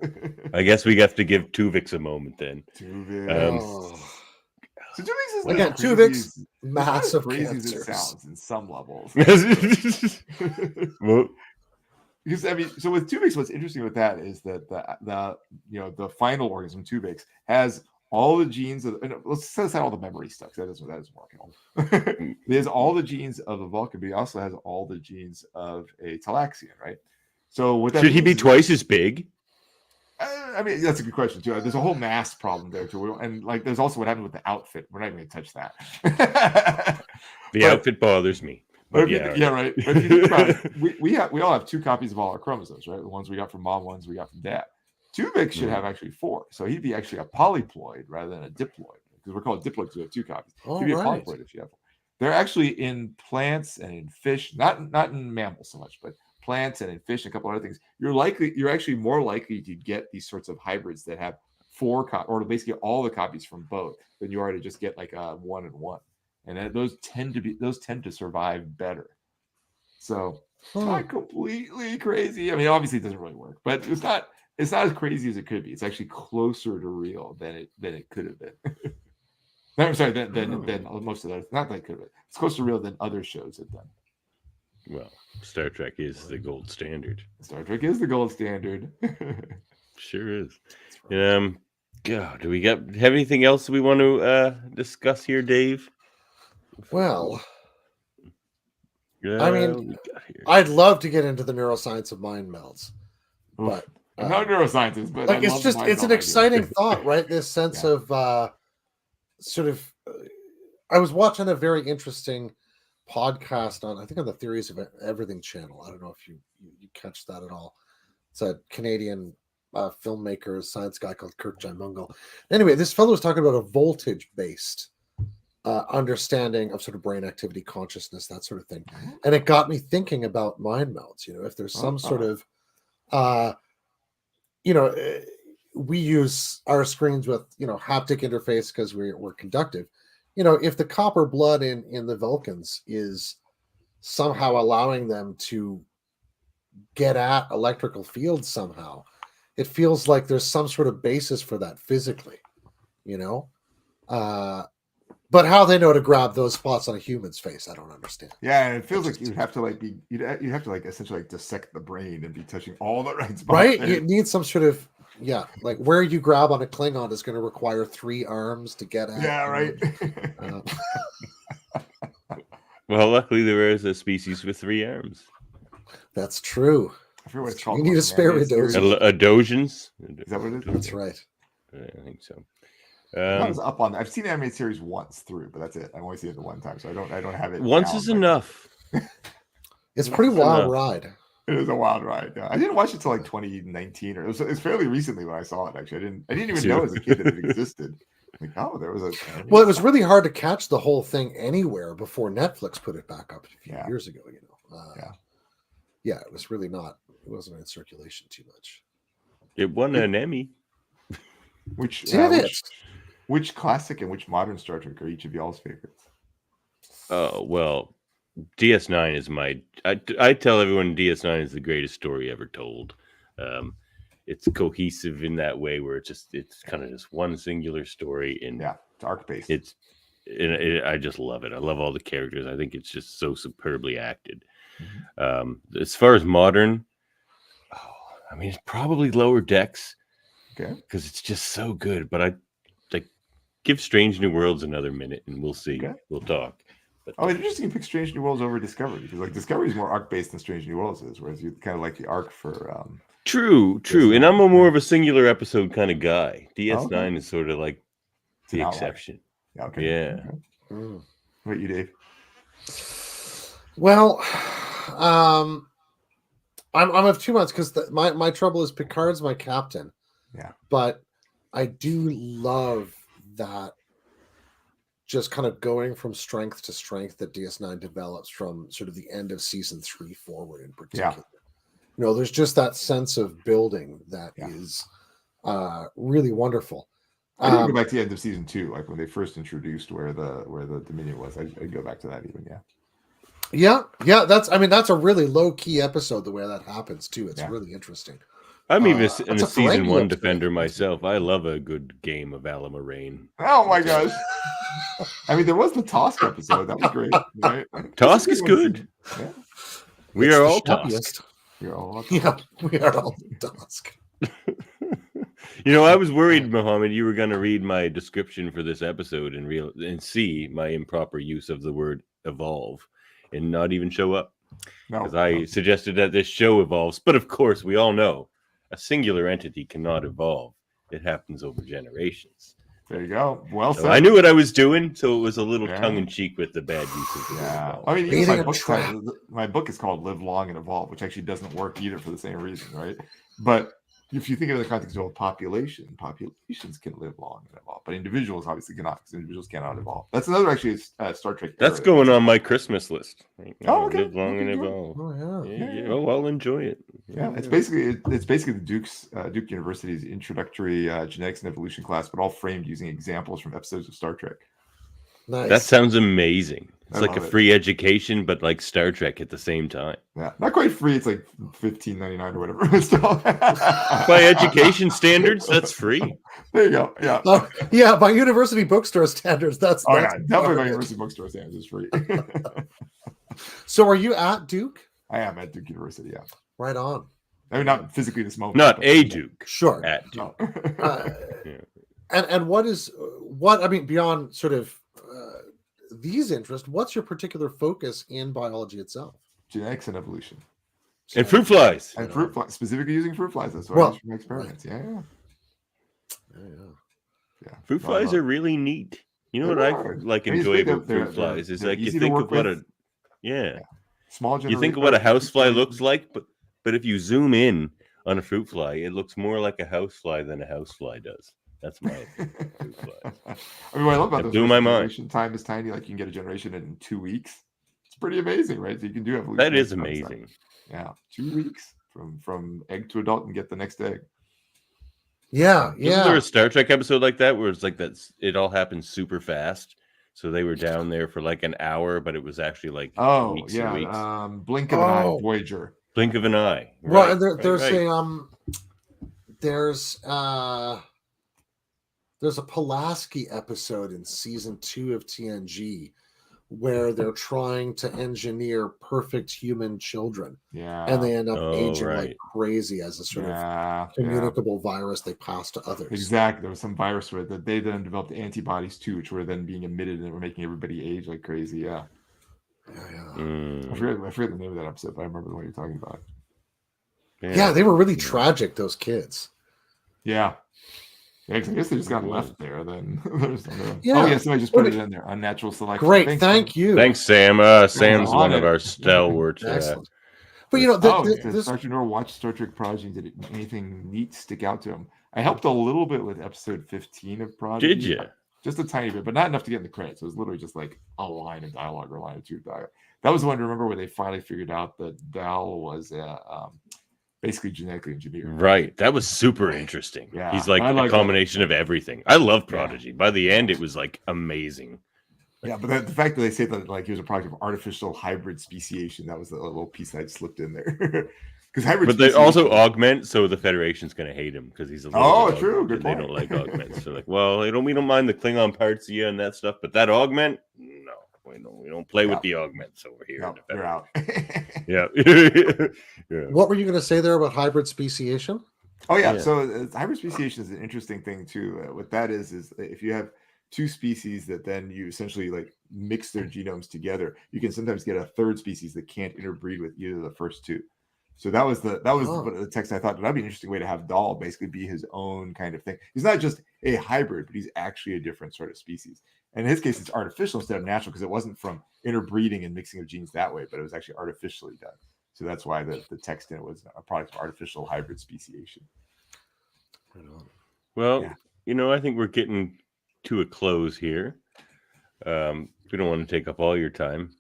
I guess we have to give Tuvix a moment then. Tuvix. So Tuvix is again, Tuvix, massive crazy cancers. As it sounds in some levels. Well, because I mean, so with Tuvix, what's interesting with that is that the final organism Tuvix has all the genes of, let's set aside all the memory stuff. That doesn't work at all. He has all the genes of a Vulcan, but he also has all the genes of a Talaxian, right? So what that should he be twice as big? I mean, that's a good question too. There's a whole mass problem there too, and like there's also what happened with the outfit. We're not even going to touch that. Outfit bothers me. But right. But if you think about it, we all have 2 copies of all our chromosomes, right? The ones we got from mom, ones we got from dad. Tuvix should have actually 4, so he'd be actually a polyploid rather than a diploid, because we're called diploids who have 2 copies. He'd be a polyploid if you have 4. They're actually in plants and in fish, not in mammals so much, but plants and in fish and a couple other things. You're actually more likely to get these sorts of hybrids that have 4 or basically all the copies from both than you are to just get like a 1 and 1. And those tend to survive better. So it's not completely crazy. I mean, obviously it doesn't really work, but it's not as crazy as it could be. It's actually closer to real than it could have been. I'm sorry, than most of those. Not that it could have been. It's closer to real than other shows have done. Well, Star Trek is the gold standard. Star Trek is the gold standard. Sure is. God, do we have anything else we want to discuss here, Dave? Well, I mean, I'd love to get into the neuroscience of mind melds, but I'm not a neuroscientist, but like it's an exciting thought, right? This sense of sort of. I was watching a very interesting podcast on the Theories of Everything channel. I don't know if you catch that at all. It's a Canadian filmmaker, science guy called Kurt Jaemeel. Anyway, this fellow was talking about a voltage-based understanding of sort of brain activity, consciousness, that sort of thing, and it got me thinking about mind melds. If there's some sort of, we use our screens with haptic interface because we're conductive. If the copper blood in the Vulcans is somehow allowing them to get at electrical fields somehow, it feels like there's some sort of basis for that physically, but how they know to grab those spots on a human's face, I don't understand. Yeah, and it feels like you'd have to essentially dissect the brain and be touching all the right spots. Right? There. You need some sort of like where you grab on a Klingon is going to require 3 arms to get at. Yeah, right. Well, luckily there is a species with 3 arms. That's true. I forget what it's called. You need a spare Adosians. Adosians? Is that what it is? That's right. I think so. I was up on that. I've seen the animated series once through, but that's it. I've only seen it the one time, so I don't have it. Once is enough. It's a pretty wild ride. It is a wild ride. Yeah. I didn't watch it till like 2019, or it's fairly recently when I saw it. Actually, I didn't even know as a kid that it existed. Like, oh, there was a. Well, it was really hard to catch the whole thing anywhere before Netflix put it back up a few years ago. Yeah, it was really not. It wasn't in circulation too much. It won an Emmy. Which classic and which modern Star Trek are each of y'all's favorites? Oh, well, DS9 is I tell everyone DS9 is the greatest story ever told. It's cohesive in that way where it's kind of just one singular story. And it's arc-based. I just love it. I love all the characters. I think it's just so superbly acted. Mm-hmm. As far as modern, it's probably Lower Decks. Okay. Because it's just so good. But I give Strange New Worlds another minute and we'll see. Okay. We'll talk. But, it's interesting you pick Strange New Worlds over Discovery, because Discovery is more arc based than Strange New Worlds is, whereas you kind of like the arc for True. And I'm more of a singular episode kind of guy. DS9 is sort of like the exception. Yeah. Okay. Yeah. Okay. What about you, Dave? Well, I'm of 2 months because my trouble is Picard's my captain. Yeah. But I do love that just kind of going from strength to strength that DS9 develops from sort of the end of season 3 forward in particular. Yeah. There's just that sense of building that is really wonderful. I didn't go back to the end of season 2, like when they first introduced where the Dominion was. I'd go back to that even, Yeah, that's a really low key episode the way that happens too. It's really interesting. I'm even a season 1 defender myself. I love a good game of Alamarain. Oh my gosh! There was the Tosk episode. That was great. Right? Tosk is good. Yeah. We are all Tosk. We are all Tosk. I was worried, Mohamed, you were going to read my description for this episode and see my improper use of the word evolve and not even show up. Because I suggested that this show evolves, but of course we all know a singular entity cannot evolve. It happens over generations. There you go. Well said. I knew what I was doing, so it was a little tongue-in-cheek with the bad use of the word. My book is called Live Long and Evolve, which actually doesn't work either for the same reason, right? But if you think of it in the context of a populations can live long and evolve, but individuals obviously cannot, because individuals cannot evolve. That's another Star Trek. That's going on my Christmas list. Right now. Okay. Live long and evolve. Oh yeah. Oh, I'll enjoy it. Yeah, it's basically the Duke University's introductory genetics and evolution class, but all framed using examples from episodes of Star Trek. Nice. That sounds amazing. It's like a free education, but like Star Trek at the same time. Yeah, not quite free. It's like $15.99 or whatever. By education standards, that's free. There you go. Yeah. By university bookstore standards, that's definitely by university bookstore standards is free. So, are you at Duke? I am at Duke University. Yeah. Right on. Not physically this moment. Not a Duke. Sure. At Duke. And what I mean beyond sort of these interests, what's your particular focus in biology itself? Genetics and evolution. And fruit flies. And fruit flies, specifically using fruit flies. That's what I use for my experiments. Right. Yeah. Fruit flies are really neat. You know what I enjoy about fruit flies is like you think of what small you think of what a housefly looks like, but if you zoom in on a fruit fly, it looks more like a housefly than a housefly does. That's my opinion. Fruit flies. I mean, what I love about this blew my mind. Time is tiny. Like you can get a generation in 2 weeks. It's pretty amazing, right? So you can do evolution. That is amazing. Yeah, 2 weeks from egg to adult and get the next egg. Yeah. Isn't there a Star Trek episode like that where it's like that? It all happened super fast. So they were down there for like an hour, but it was actually like weeks and weeks. Blink of an eye, Voyager. Blink of an eye. Right. Well, there's a Pulaski episode in season 2 of TNG where they're trying to engineer perfect human children. Yeah. And they end up aging like crazy as a sort of communicable virus they pass to others. Exactly. There was some virus with it that they then developed antibodies to, which were then being emitted and were making everybody age like crazy. Yeah. I forget the name of that episode, but I remember what you're talking about. Yeah, they were really tragic, those kids. Yeah. I guess they just got left there. Then somebody just put it in there. Unnatural selection. Great, thank you. Thanks, Sam. Sam's one of our stalwarts. Excellent. But you know, Dr. Noor watched Star Trek Prodigy. Did anything neat stick out to him? I helped a little bit with episode 15 of Prodigy. Did you? Just a tiny bit, but not enough to get in the credits. It was literally just like a line of dialogue or a line or two of dialogue. That was the one, remember, where they finally figured out that Dal was basically genetically engineered. Right. That was super interesting. Yeah. He's like a combination of everything. I love Prodigy. By the end, it was like amazing. Yeah, but the fact that they say that like he was a product of artificial hybrid speciation, that was the little piece I slipped in there. But they also augment, so the Federation's going to hate him because he's a little true. Good point. They don't like augments. So like, well, we don't mind the Klingon parts of you and that stuff, but that augment, no. We don't play with the augments over here. They're out. Yeah. What were you going to say there about hybrid speciation? Oh yeah. So hybrid speciation is an interesting thing too. What that is if you have two species that then you essentially like mix their genomes together, you can sometimes get a third species that can't interbreed with either of the first two. So that was the text I thought that'd be an interesting way to have Dal basically be his own kind of thing. He's not just a hybrid, but he's actually a different sort of species. And in his case, it's artificial instead of natural because it wasn't from interbreeding and mixing of genes that way, but it was actually artificially done. So that's why the text in it was a product of artificial hybrid speciation. Well, I think we're getting to a close here. We don't want to take up all your time.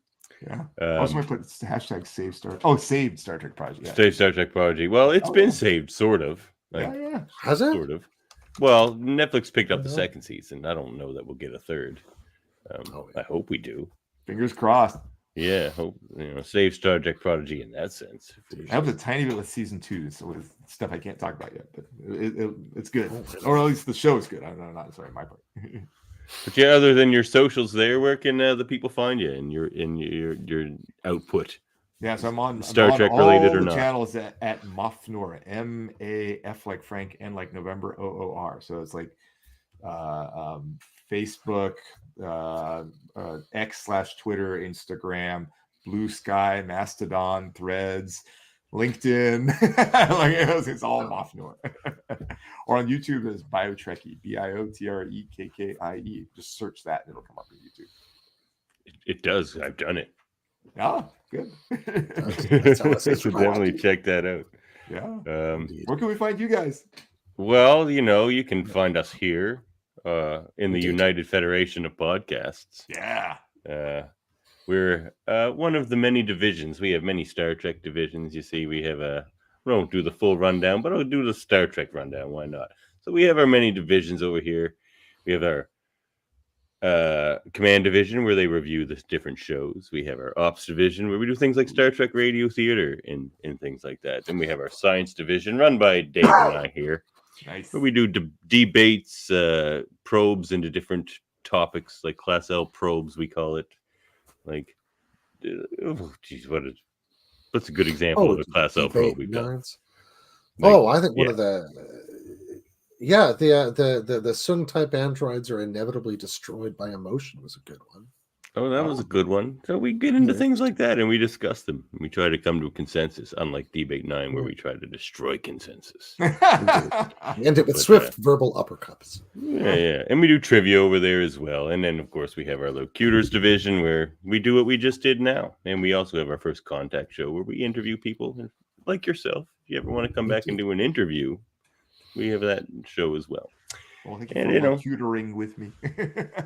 Yeah. Also, I put hashtag save Star. Oh, saved Star Trek Prodigy. Yeah. Save Star Trek Prodigy. Well, it's been saved, sort of. Yeah. Has it? Sort of. Well, Netflix picked up the second season. I don't know that we'll get a third. I hope we do. Fingers crossed. Yeah, hope save Star Trek Prodigy in that sense. I have a tiny bit with season 2, so with stuff I can't talk about yet, but it's good, or at least the show is good. I don't know, not sorry, my part. But other than your socials, there, where can the people find you in your output? Yeah, so I'm on Star Trek related or not. Channels at Mohamed Noor, MAF like Frank and like November OOR. So it's like Facebook, X/Twitter, Instagram, Blue Sky, Mastodon, Threads, LinkedIn. It's all Mohamed Noor. Or on YouTube is BioTrekkie, BioTrekkie. Just search that and it'll come up on YouTube. It does. I've done it. Yeah, good. Definitely check that out. Yeah. Where can we find you guys? Well, you can find us here in the United Federation of Podcasts. Yeah. We're one of the many divisions. We have many Star Trek divisions. You see, we have we don't do the full rundown, but I'll do the Star Trek rundown. Why not? So we have our many divisions over here. We have our command division where they review the different shows. We have our ops division where we do things like Star Trek radio theater and things like that. Then we have our science division run by Dave and I here. Nice. Where we do debates, probes into different topics, like Class L probes, we call it. Like, what's a good example of a Class L probe we've got? I think one of the Yeah, the Sung type androids are inevitably destroyed by emotion was a good one. Oh, that was a good one. So we get into things like that and we discuss them. We try to come to a consensus, unlike Debate 9, where we try to destroy consensus. End it with swift verbal uppercuts. Yeah. And we do trivia over there as well. And then, of course, we have our Locutors division where we do what we just did now. And we also have our first contact show where we interview people like yourself. If you ever want to come back and do an interview, we have that show as well. Well, thank you for tutoring with me.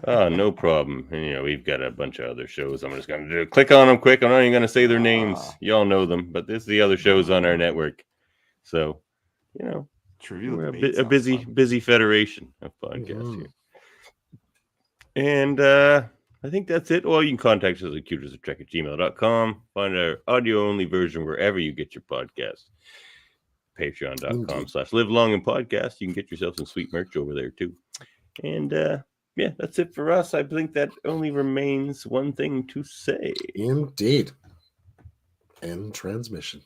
Oh, no problem. And, we've got a bunch of other shows. I'm just going to click on them quick. I'm not even going to say their names. Y'all know them, but this is the other shows on our network. So, we're a busy federation of podcasts here. And I think that's it. Well, you can contact us at locutorsoftrek@gmail.com. Find our audio-only version wherever you get your podcasts. Patreon.com/livelongandpodcast. You can get yourself some sweet merch over there too. And that's it for us. I think that only remains one thing to say. Indeed. End transmission.